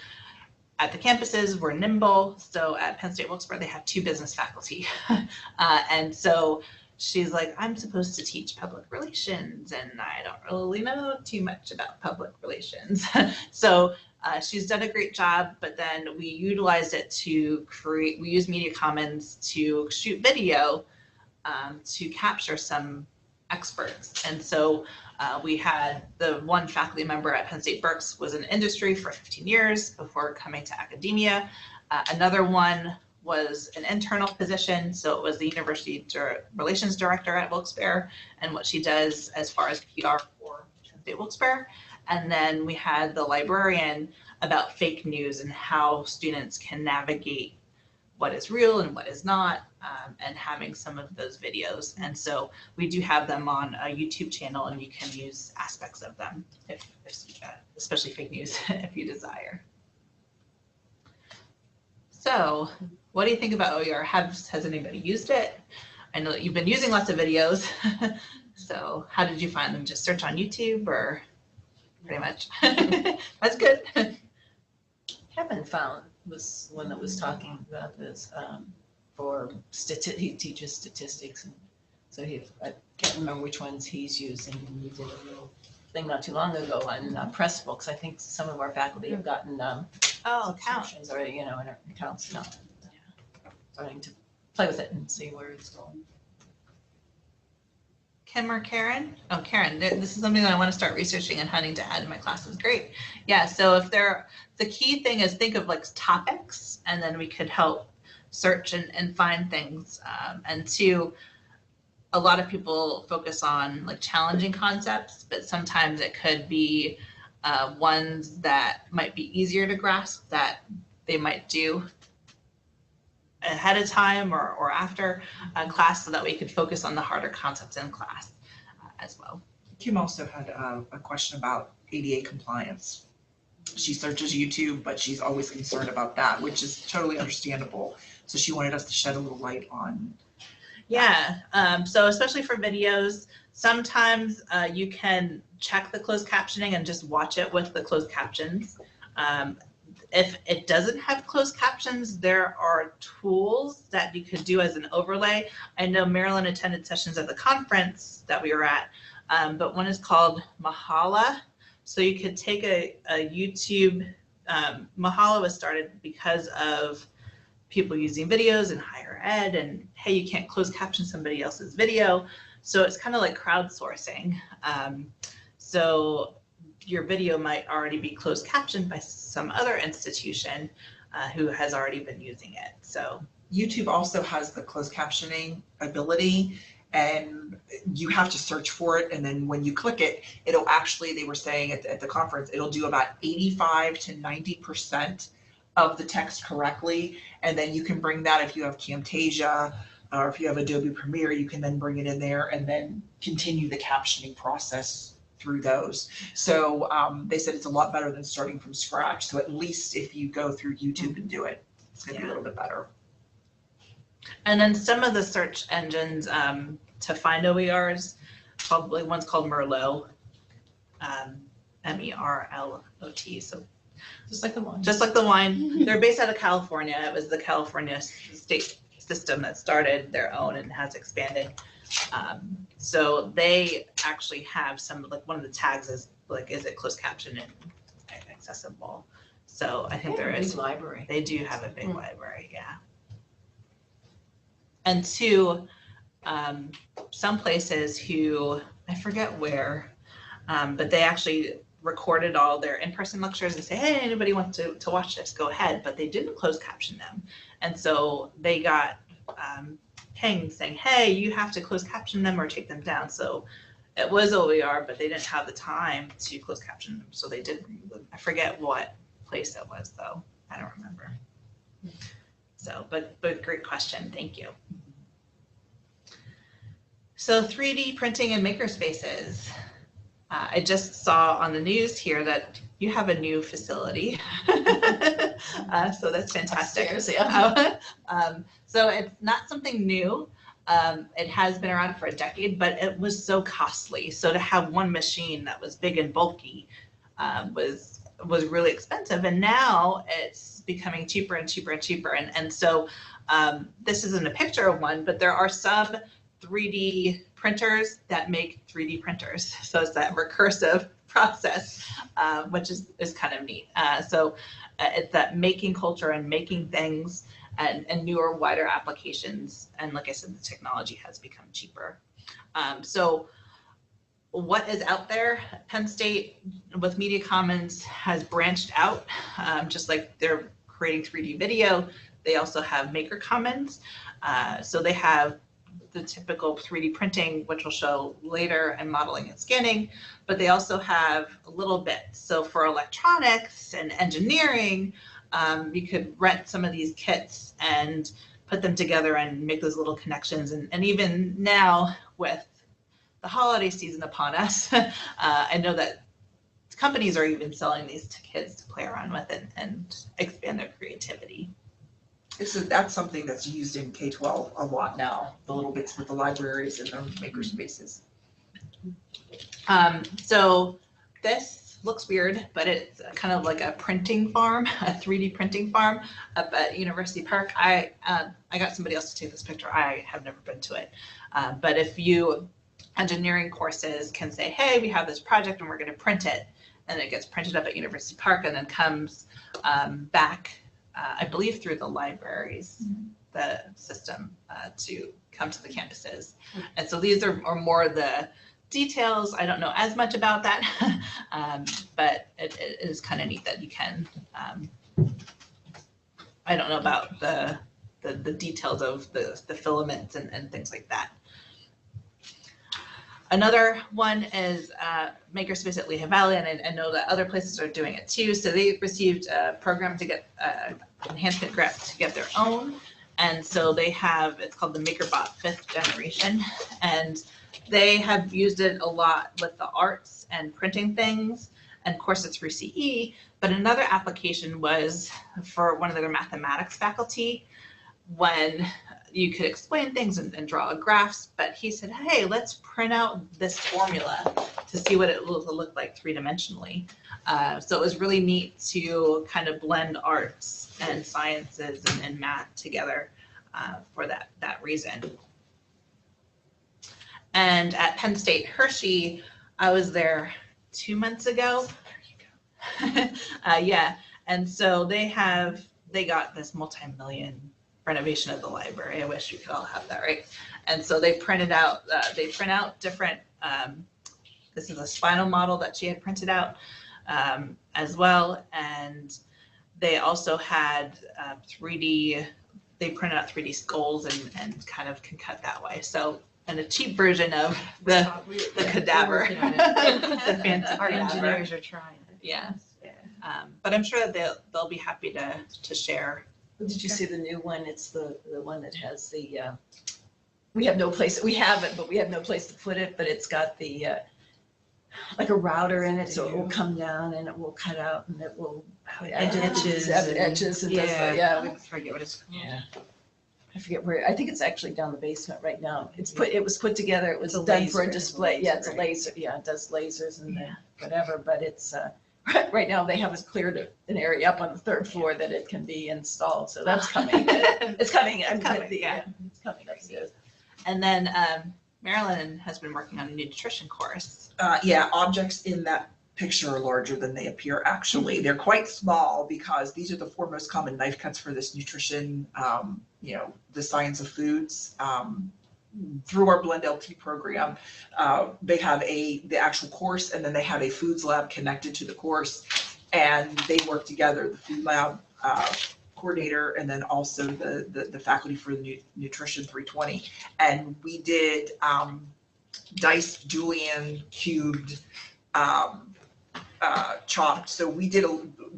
at the campuses, we're nimble. So at Penn State Wilkes-Barre, they have 2 business faculty. And so she's like, I'm supposed to teach public relations, and I don't really know too much about public relations. So she's done a great job, but then we utilized it to create, we used Media Commons to shoot video to capture some experts. And so we had the one faculty member at Penn State Berks was in industry for 15 years before coming to academia. Another one was an internal position, so it was the University Relations Director at Wilkes-Barre, and what she does as far as PR for Penn State Wilkes-Barre. And then we had the librarian about fake news and how students can navigate what is real and what is not, and having some of those videos. And so we do have them on a YouTube channel, and you can use aspects of them, if especially fake news, if you desire. So what do you think about OER? Has anybody used it? I know that you've been using lots of videos. So how did you find them? Just search on YouTube, or pretty much? That's good. Kevin was one that was talking about this for he teaches statistics, and so I can't remember which ones he's using. We did a little thing not too long ago on Pressbooks. I think some of our faculty have gotten subscriptions or in our accounts now. Starting to play with it and see where it's going. Kim or Karen? Oh, Karen, this is something that I want to start researching and hunting to add in my classes. Great. Yeah, so the key thing is think of like topics, and then we could help search and find things. And 2, a lot of people focus on like challenging concepts, but sometimes it could be ones that might be easier to grasp that they might do ahead of time or after class so that we could focus on the harder concepts in class as well. Kim also had a question about ADA compliance. She searches YouTube, but she's always concerned about that, which is totally understandable. So she wanted us to shed a little light on. Yeah, so especially for videos, sometimes you can check the closed captioning and just watch it with the closed captions. If it doesn't have closed captions, there are tools that you could do as an overlay. I know Marilyn attended sessions at the conference that we were at, but one is called Mahala. So you could take a YouTube, Mahala was started because of people using videos in higher ed, and hey, you can't close caption somebody else's video. So it's kind of like crowdsourcing. So your video might already be closed captioned by some other institution who has already been using it. So YouTube also has the closed captioning ability, and you have to search for it. And then when you click it, it'll actually, they were saying at the conference, it'll do about 85 to 90% of the text correctly. And then you can bring that if you have Camtasia or if you have Adobe Premiere, you can then bring it in there and then continue the captioning process through those. So they said it's a lot better than starting from scratch. So at least if you go through YouTube and do it, it's gonna be a little bit better. And then some of the search engines to find OERs, probably one's called Merlot, MERLOT. So Just like the one. just like the wine, they're based out of California. It was the California state system that started their own and has expanded. So they actually have some, like one of the tags is like, is it closed caption and accessible? So I think there is. Library. They do have a big library, yeah. And two, some places who, I forget where, but they actually recorded all their in-person lectures and say, hey, anybody wants to watch this, go ahead. But they didn't close caption them. And so they got pings saying, hey, you have to close caption them or take them down. So it was OER, but they didn't have the time to close caption them. So they did, I forget what place it was though. I don't remember. So, but great question, thank you. So 3D printing and makerspaces. I just saw on the news here that you have a new facility. So that's fantastic. Upstairs, yeah. So it's not something new. It has been around for a decade, but it was so costly. So to have one machine that was big and bulky was really expensive. And now it's becoming cheaper and cheaper and cheaper. And so this isn't a picture of one, but there are some 3D printers that make 3D printers. So it's that recursive process, which is kind of neat. So it's that making culture and making things and newer, wider applications. And like I said, the technology has become cheaper. So what is out there? Penn State with Media Commons has branched out, just like they're creating 3D video. They also have Maker Commons. So they have the typical 3D printing, which we'll show later, and modeling and scanning, but they also have a little bit. So for electronics and engineering, you could rent some of these kits and put them together and make those little connections. And even now with the holiday season upon us, I know that companies are even selling these to kids to play around with and expand their creativity. That's something that's used in K-12 a lot now, the little bits with the libraries and the maker spaces. So this looks weird, but it's kind of like a printing farm, a 3D printing farm up at University Park. I got somebody else to take this picture. I have never been to it. But if you engineering courses can say, hey, we have this project and we're going to print it, and it gets printed up at University Park and then comes back, I believe through the libraries, the system to come to the campuses. And so these are more the details. I don't know as much about that, but it is kind of neat that you can, I don't know about the details of the filaments and things like that. Another one is Makerspace at Lehigh Valley, and I know that other places are doing it too. So they received a program to get enhancement grant to get their own. And so they have, it's called the MakerBot 5th generation. And they have used it a lot with the arts and printing things. And of course it's for CE, but another application was for one of their mathematics faculty when you could explain things and draw graphs, but he said, hey, let's print out this formula to see what it will look like three-dimensionally. So it was really neat to kind of blend arts and sciences and math together for that reason. And at Penn State Hershey, I was there 2 months ago. There you go. Yeah, and so they got this multi-million renovation of the library. I wish we could all have that, right? And so they print out different, this is a spinal model that she had printed out as well. And they also had 3D, they printed out 3D skulls and kind of can cut that way. So, and a cheap version of the cadaver. The fancy Our cadaver. engineers are trying. Yeah. But I'm sure that they'll be happy to share. Did you see the new one? It's the one that has the, we have no place, we have it, but we have no place to put it, but it's got the, like a router in it, so it will come down and it will cut out and it will. Edges Have and- edges and does that, Yeah, yeah. I forget what it's called. Yeah. I forget where, I think it's actually down the basement right now. It was put together, it was It's a done for a laser. display. Yeah, it's a Right. laser, yeah, it does lasers and whatever, but it's, right now they haven't cleared an area up on the 3rd floor that it can be installed, so that's coming. It's coming. It's coming, yeah. It's coming upstairs. And then Marilyn has been working on a nutrition course. Yeah, objects in that picture are larger than they appear actually. They're quite small because these are the 4 most common knife cuts for this nutrition, the science of foods. Through our Blend LT program, they have the actual course, and then they have a foods lab connected to the course, and they work together, the food lab coordinator and then also the faculty for the Nutrition 320. And we did diced julienne cubed chopped. So we did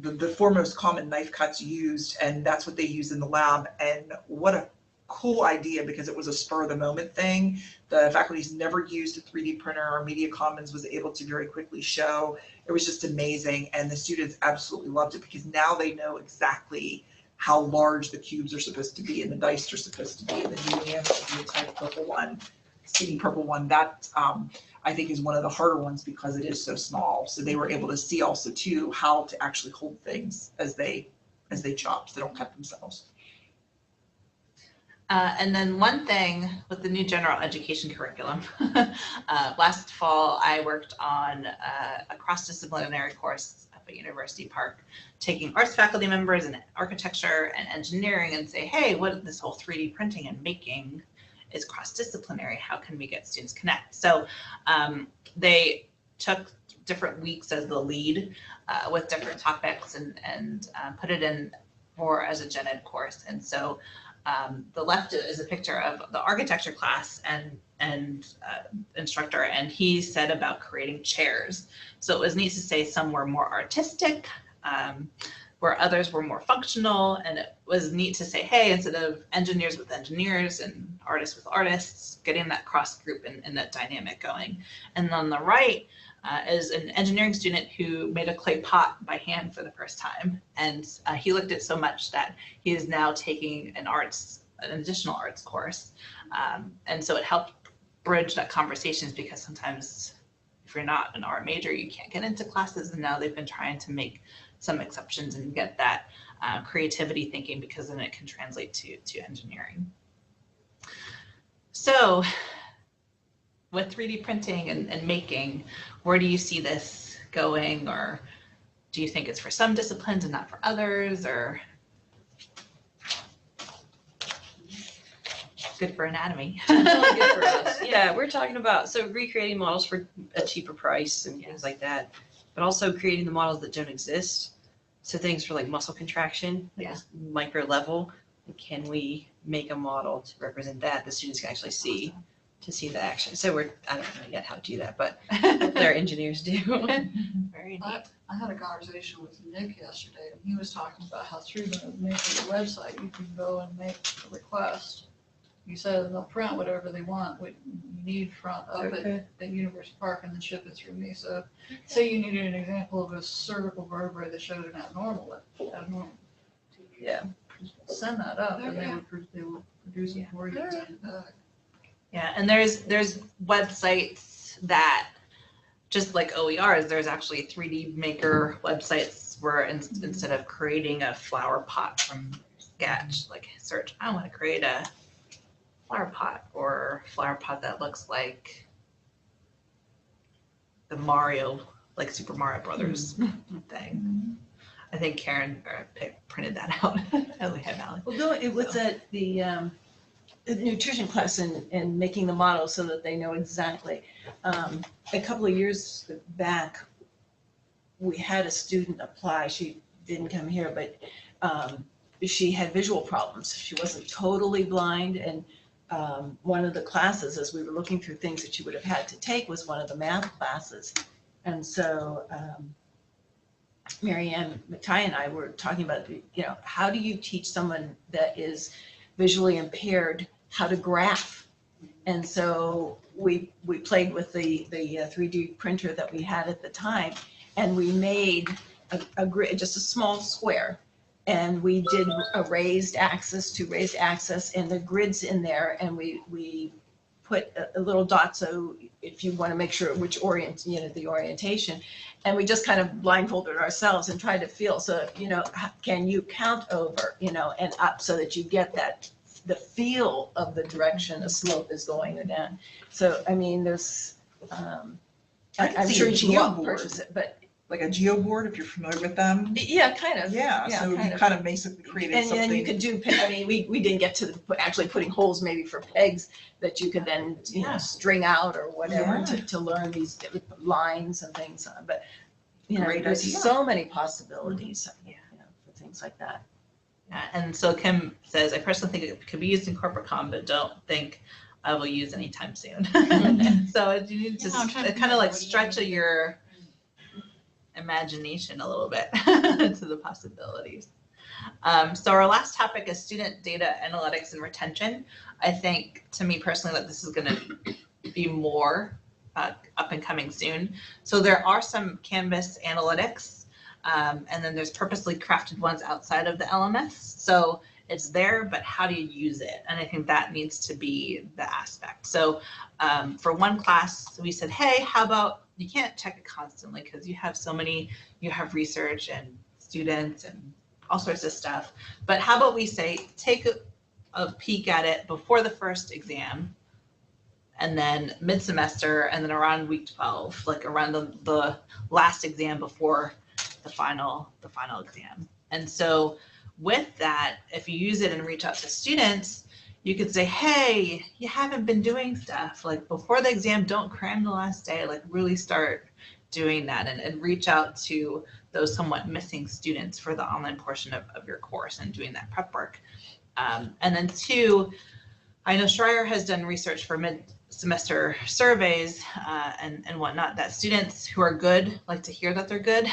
the 4 most common knife cuts used, and that's what they use in the lab. And what a cool idea, because it was a spur of the moment thing. The faculty's never used a 3D printer, or Media Commons was able to very quickly show. It was just amazing, and the students absolutely loved it because now they know exactly how large the cubes are supposed to be and the diced are supposed to be, and the julienne should be a type purple one, seedy purple one. That I think is one of the harder ones because it is so small. So they were able to see also too how to actually hold things as they chop, so they don't cut themselves. And then one thing with the new general education curriculum, last fall I worked on a cross-disciplinary course up at University Park, taking arts faculty members in architecture and engineering and say, hey, what this whole 3D printing and making is cross-disciplinary. How can we get students connect? So they took different weeks as the lead with different topics and put it in as a gen ed course. And so the left is a picture of the architecture class and instructor, and he said about creating chairs. So it was neat to say some were more artistic, where others were more functional, and it was neat to say, hey, instead of engineers with engineers and artists with artists, getting that cross group and that dynamic going. And on the right is an engineering student who made a clay pot by hand for the first time. And he liked it so much that he is now taking an additional arts course. And so it helped bridge that conversations, because sometimes if you're not an art major, you can't get into classes. And now they've been trying to make some exceptions and get that creativity thinking, because then it can translate to engineering. So with 3D printing and making, where do you see this going? Or do you think it's for some disciplines and not for others, or good for anatomy? Really good for us. Yeah, we're talking about recreating models for a cheaper price and things like that, but also creating the models that don't exist. So things for like muscle contraction, like Yeah. micro level. Can we make a model to represent that the students can actually see? to see the action. So I don't know yet how to do that, but their engineers do. Very neat. I had a conversation with Nick yesterday, and he was talking about how through the making the website, you can go and make a request. You said they'll print whatever they want, what you need from up at University Park, and then ship it through me. So, say you needed an example of a cervical vertebrae that showed an abnormal. Yeah. Send that up, and they would produce it for you and send it back. Yeah, and there's websites that, just like OERs, there's actually 3D maker websites where instead of creating a flower pot from sketch, like search, I want to create a flower pot or flower pot that looks like the Mario, like Super Mario Brothers thing. I think Karen printed that out at Lehigh Valley. Well, it was at the nutrition class and making the model so that they know exactly. A couple of years back, we had a student apply. She didn't come here, but she had visual problems. She wasn't totally blind, and one of the classes, as we were looking through things that she would have had to take, was one of the math classes. And so Mary Ann McTighe and I were talking about, how do you teach someone that is visually impaired how to graph? And so we played with the 3D printer that we had at the time, and we made a grid, just a small square. And we did a raised axis to raised axis, and the grids in there, and we put a little dot, so if you want to make sure which the orientation, and we just kind of blindfolded ourselves and tried to feel, so can you count over, and up, so that you get the feel of the direction a slope is going down. So I mean, there's I'm sure you can go purchase it, but Like a geoboard, if you're familiar with them. yeah, kind of. Yeah, so you kind of basically created something. And you could do, I mean, we didn't get to actually putting holes maybe for pegs that you could then, string out or whatever to learn these lines and things. But, Great there's idea. so many possibilities, for things like that. Yeah, and so Kim says, I personally think it could be used in corporate comm, but don't think I will use anytime soon. So you need to kind of like stretch your imagination a little bit to the possibilities. So our last topic is student data analytics and retention. I think, to me personally, that this is going to be more up and coming soon. So there are some Canvas analytics, and then there's purposely crafted ones outside of the LMS. So it's there, but how do you use it? And I think that needs to be the aspect. So for one class, we said, hey, how about, you can't check it constantly because you have research and students and all sorts of stuff. But how about we say, take a peek at it before the first exam, and then mid-semester, and then around week 12, like around the last exam before the final exam. And so with that, if you use it and reach out to students, you could say, hey, you haven't been doing stuff. Like before the exam, don't cram the last day, like really start doing that and reach out to those somewhat missing students for the online portion of your course and doing that prep work. And then two, I know Schreier has done research for mid-semester surveys and whatnot, that students who are good like to hear that they're good.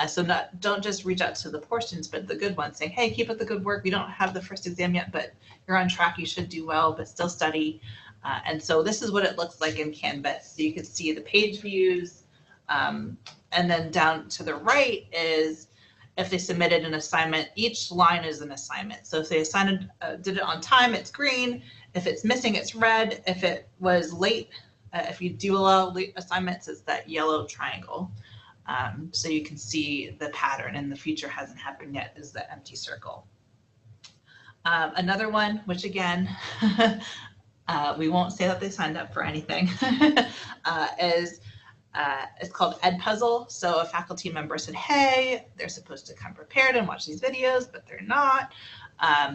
So don't just reach out to the poor students, but the good ones, saying, hey, keep up the good work. We don't have the first exam yet, but you're on track. You should do well, but still study. And so this is what it looks like in Canvas. So you can see the page views. And then down to the right is if they submitted an assignment, each line is an assignment. So if they did it on time, it's green. If it's missing, it's red. If it was late, if you do allow late assignments, it's that yellow triangle. So you can see the pattern, and the future hasn't happened yet is the empty circle. Another one, which again, we won't say that they signed up for anything, it's called Edpuzzle. So a faculty member said, hey, they're supposed to come prepared and watch these videos, but they're not.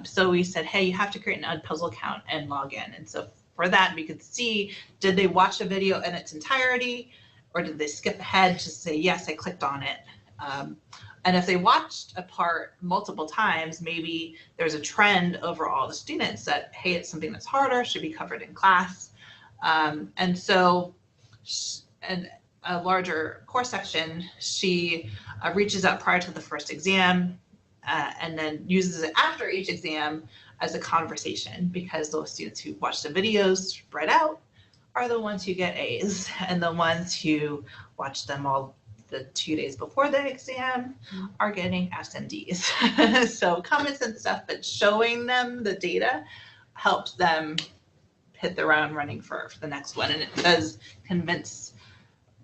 So we said, hey, you have to create an Edpuzzle account and log in. And so for that, we could see, did they watch a video in its entirety, or did they skip ahead to say, yes, I clicked on it. And if they watched a part multiple times, maybe there's a trend over all the students that, hey, it's something that's harder, should be covered in class. And so, and a larger course section, she reaches out prior to the first exam and then uses it after each exam as a conversation, because those students who watch the videos spread out are the ones who get A's, and the ones who watch them all the 2 days before the exam are getting F's and D's. So common sense stuff, but showing them the data helps them hit the ground running for the next one. And it does convince,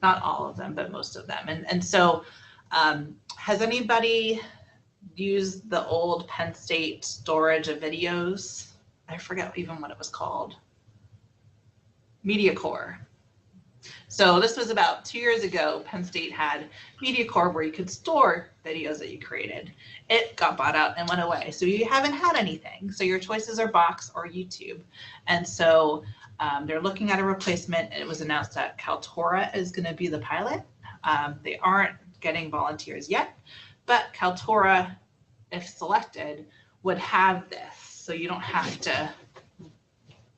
not all of them, but most of them. And so has anybody used the old Penn State storage of videos? I forget even what it was called. MediaCore. So this was about 2 years ago. Penn State had MediaCore where you could store videos that you created. It got bought out and went away. So you haven't had anything. So your choices are Box or YouTube. And so they're looking at a replacement. It was announced that Kaltura is going to be the pilot. They aren't getting volunteers yet, but Kaltura, if selected, would have this. So you don't have to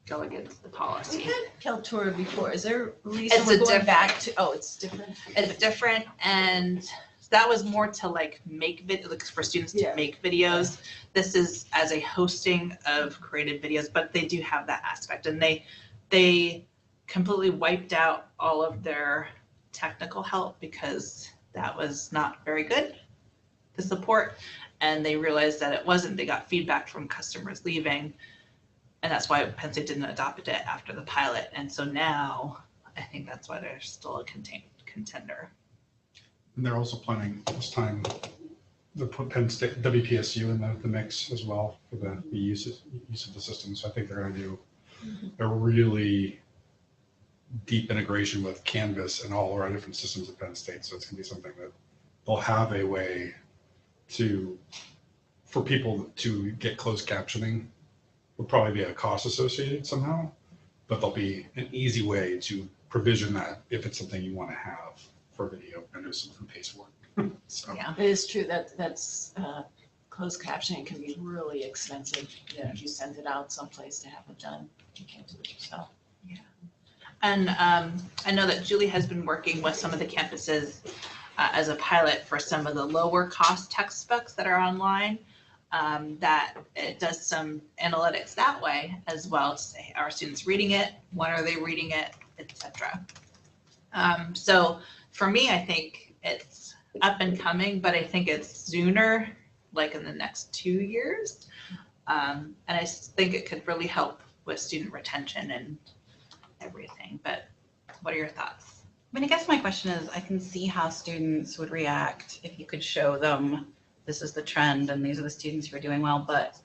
go against the We policy. had Kaltura before. Is there a reason It's we're a going different- back to, oh, it's different? It's different, and that was more to like make like for students to Yeah. make videos. This is as a hosting of created videos, but they do have that aspect, and they completely wiped out all of their technical help because that was not very good, the support, and they realized that it wasn't. They got feedback from customers leaving, and that's why Penn State didn't adopt it after the pilot. And so now I think that's why they're still a contender. And they're also planning this time to put Penn State, WPSU in the mix as well for the use of the system. So I think they're going to do a really deep integration with Canvas and all our different systems at Penn State. So it's going to be something that they'll have a way for people to get closed captioning. Will probably be a cost associated somehow, but there'll be an easy way to provision that if it's something you want to have for video. I know someone who pays for it. So. Yeah. It is true that's closed captioning can be really expensive. You know, if you send it out someplace to have it done, you can't do it yourself. And I know that Julie has been working with some of the campuses as a pilot for some of the lower cost textbooks that are online. That it does some analytics that way as well to say, are students reading it? When are they reading it, etc. So for me, I think it's up and coming, but I think it's sooner, like in the next 2 years. And I think it could really help with student retention and everything. But what are your thoughts? I mean, I guess my question is, I can see how students would react if you could show them this is the trend and these are the students who are doing well. But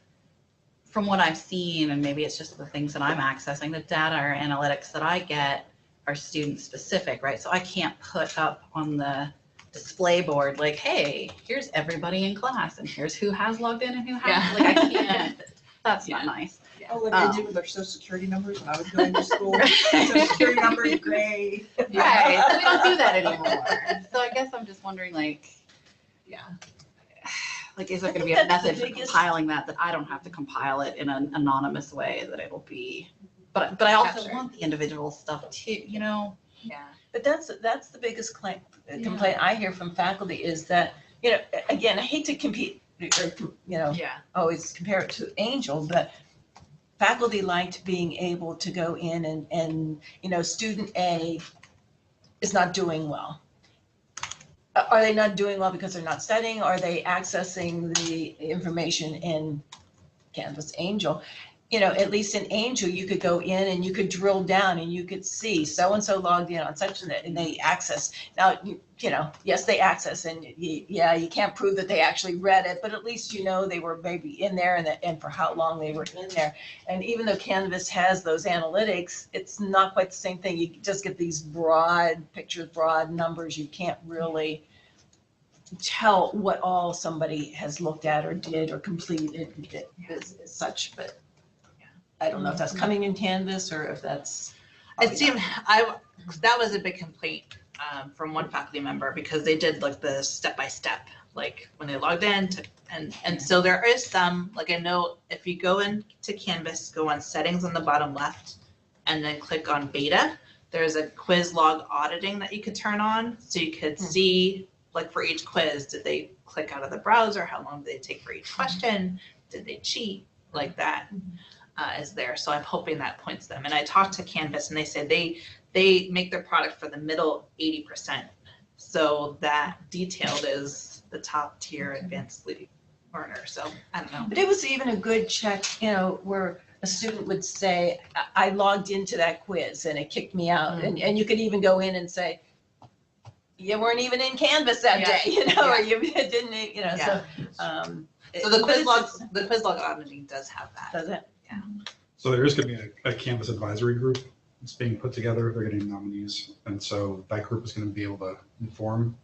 from what I've seen, and maybe it's just the things that I'm accessing, the data or analytics that I get are student specific, right? So I can't put up on the display board like, hey, here's everybody in class and here's who has logged in and who hasn't. Yeah. Like I can't, that's not Yeah. nice. Oh, like they did with their social security numbers when I was going to school. Social security number is gray. Right, so we don't do that anymore. So I guess I'm just wondering like, Yeah. like, is there I going to be think a that's the method for biggest- compiling that I don't have to compile it in an anonymous way, that it'll be, but I also Capture. want the individual stuff too, you know? Yeah. But that's the biggest complaint I hear from faculty is that, you know, again, I hate to compete, or, you know, Yeah. always compare it to Angel, but faculty liked being able to go in and, you know, student A is not doing well. Are they not doing well because they're not studying? Are they accessing the information in Canvas Angel? You know, at least in Angel, you could go in and you could drill down and you could see so-and-so logged in on such and they access. Now, you know, yes, they access and yeah, you can't prove that they actually read it, but at least you know they were maybe in there and for how long they were in there. And even though Canvas has those analytics, it's not quite the same thing. You just get these broad pictures, broad numbers. You can't really tell what all somebody has looked at or did or completed as such, but I don't know if that's coming in Canvas or if that's. It seemed, that was a big complaint from one faculty member because they did like the step-by-step, like when they logged in and so there is some, like I know if you go into Canvas, go on settings on the bottom left and then click on beta, there's a quiz log auditing that you could turn on. So you could see, like for each quiz, did they click out of the browser? How long did they take for each question? Did they cheat? Like that is there. So I'm hoping that points them. And I talked to Canvas and they said they make their product for the middle 80%. So that detailed is the top tier advanced learner. So I don't know. But it was even a good check, where a student would say, I logged into that quiz and it kicked me out. And you could even go in and say, you weren't even in Canvas that day, or you didn't, so. So the quiz log auditing does have that. Does it? Yeah. So there is going to be a Canvas advisory group that's being put together. They're getting nominees. And so that group is going to be able to inform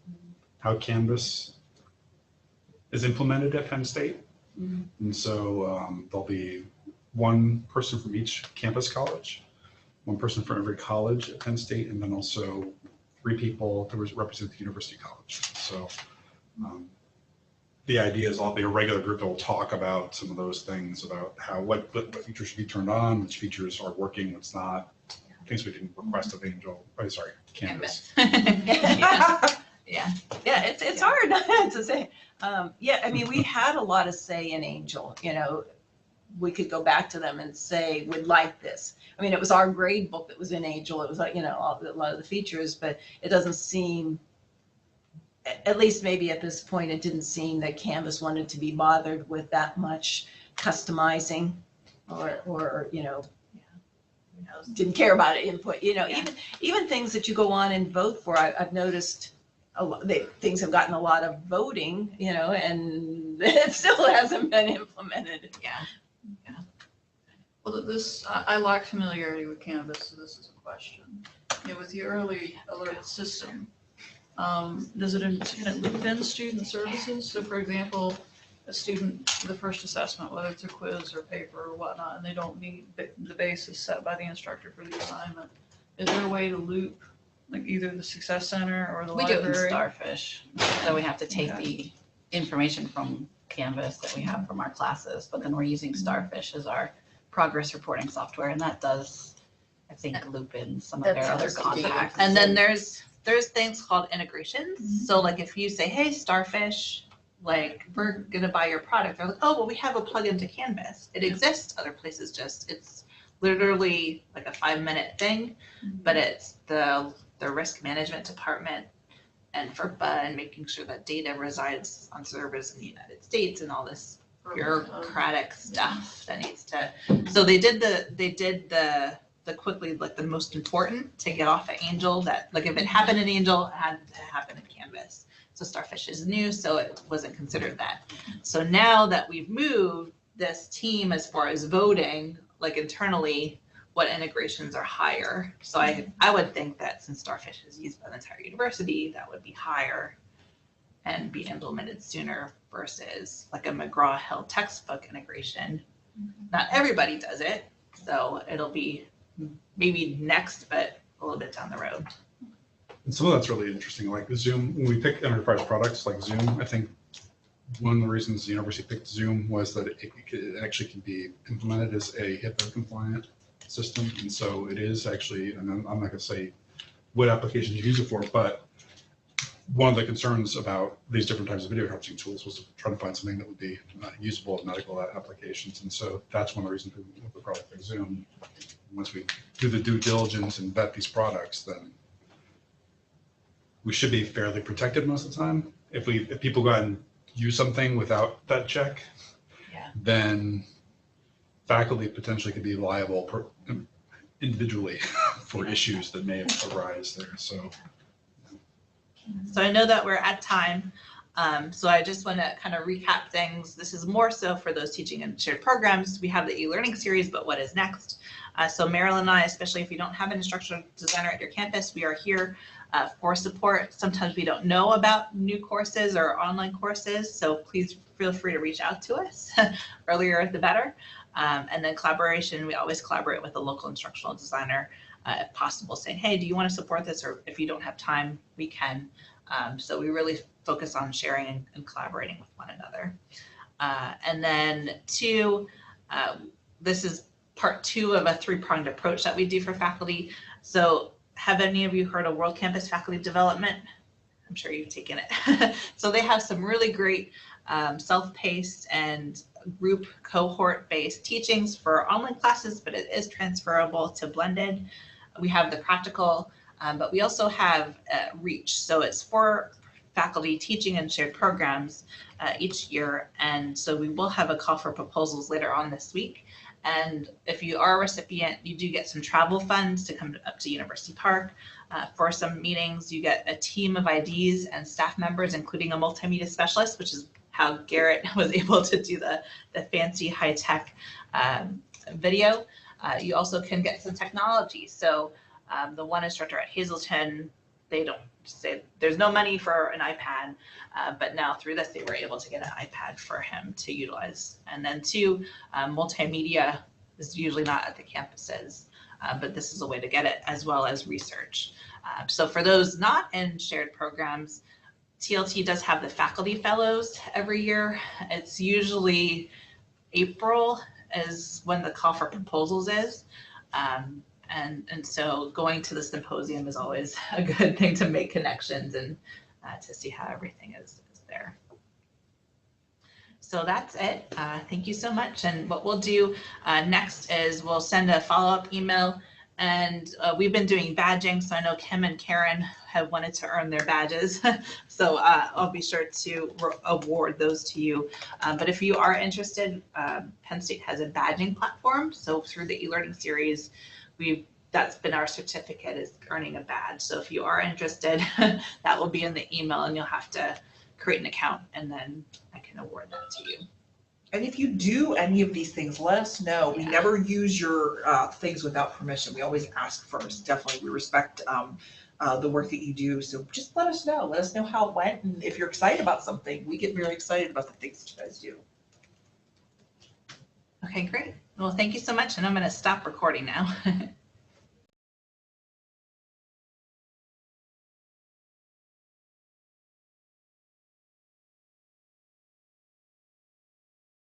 how Canvas is implemented at Penn State. And so there'll be one person from each campus college, one person from every college at Penn State, and then also 3 people to represent the university college. So the idea is there'll be a regular group that will talk about some of those things, about what features should be turned on, which features are working, what's not, things we can request of Canvas. Yeah. Yeah, it's hard to say. I mean, we had a lot of say in Angel, we could go back to them and say, we'd like this. I mean, it was our grade book that was in Angel. It was like, a lot of the features, but it doesn't seem, at least maybe at this point, it didn't seem that Canvas wanted to be bothered with that much customizing or didn't care about input, even things that you go on and vote for. I've noticed things have gotten a lot of voting, and it still hasn't been implemented. Yeah. Well, I lack familiarity with Canvas, so this is a question. With the early alert system, can it loop in student services? So for example, a student, the first assessment, whether it's a quiz or paper or whatnot, and they don't meet the basis set by the instructor for the assignment, is there a way to loop, like either the Success Center or the We do it in library? Starfish, so we have to take the information from Canvas that we have from our classes, but then we're using Starfish as our progress reporting software, and that does, I think, loop in some of their other contacts. And then there's things called integrations. So like if you say, hey, Starfish, like we're gonna buy your product, they're like, oh, well, we have a plugin to Canvas. It exists other places, it's literally like a 5-minute thing, but it's the risk management department and FERPA and making sure that data resides on servers in the United States and all this bureaucratic stuff that needs to. So they did the quickly, like the most important to get off of Angel, that like if it happened in Angel, it had to happen in Canvas. So Starfish is new, so it wasn't considered that. So now that we've moved this team as far as voting, like internally, what integrations are higher. So I would think that since Starfish is used by the entire university, that would be higher and be implemented sooner versus like a McGraw-Hill textbook integration. Not everybody does it, so it'll be maybe next, but a little bit down the road. And some of that's really interesting, like Zoom, when we pick enterprise products like Zoom, I think one of the reasons the university picked Zoom was that it actually can be implemented as a HIPAA compliant system. And so it is actually, and I'm not gonna say what applications you use it for, but one of the concerns about these different types of video conferencing tools was to try to find something that would be usable in medical applications. And so that's one of the reasons we went with the product like Zoom. Once we do the due diligence and vet these products, then we should be fairly protected most of the time. If people go out and use something without that check, then faculty potentially could be liable individually for issues that may arise there. So I know that we're at time. So I just want to kind of recap things. This is more so for those teaching in shared programs. We have the e-learning series, but what is next? So Marilyn and I, especially if you don't have an instructional designer at your campus, we are here for support. Sometimes we don't know about new courses or online courses, so please feel free to reach out to us. Earlier the better. And then collaboration, we always collaborate with a local instructional designer if possible, saying, hey, do you want to support this? Or if you don't have time, we can. So we really focus on sharing and collaborating with one another. And then 2, this is part 2 of a 3-pronged approach that we do for faculty. So have any of you heard of World Campus Faculty Development? I'm sure you've taken it. So they have some really great self-paced and group cohort-based teachings for online classes, but it is transferable to blended. We have the practical, but we also have Reach. So it's for faculty teaching and shared programs each year. And so we will have a call for proposals later on this week. And if you are a recipient, you do get some travel funds to come up to University Park for some meetings. You get a team of IDs and staff members, including a multimedia specialist, which is how Garrett was able to do the fancy high-tech video. You also can get some technology. So the one instructor at Hazelton, they don't say there's no money for an iPad, but now through this, they were able to get an iPad for him to utilize. And then 2, multimedia is usually not at the campuses, but this is a way to get it, as well as research. So for those not in shared programs, TLT does have the faculty fellows every year. It's usually April is when the call for proposals is. And so going to the symposium is always a good thing to make connections and to see how everything is there. So that's it. Thank you so much. And what we'll do next is we'll send a follow-up email. And we've been doing badging, so I know Kim and Karen have wanted to earn their badges. So I'll be sure to award those to you. But if you are interested, Penn State has a badging platform. So through the e-learning series, that's been our certificate, is earning a badge. So if you are interested, that will be in the email, and you'll have to create an account, and then I can award that to you. And if you do any of these things, let us know. We Yeah. never use your things without permission. We always ask first. Definitely, we respect the work that you do. So just let us know. Let us know how it went. And if you're excited about something, we get very excited about the things that you guys do. Okay, great. Well, thank you so much. And I'm going to stop recording now.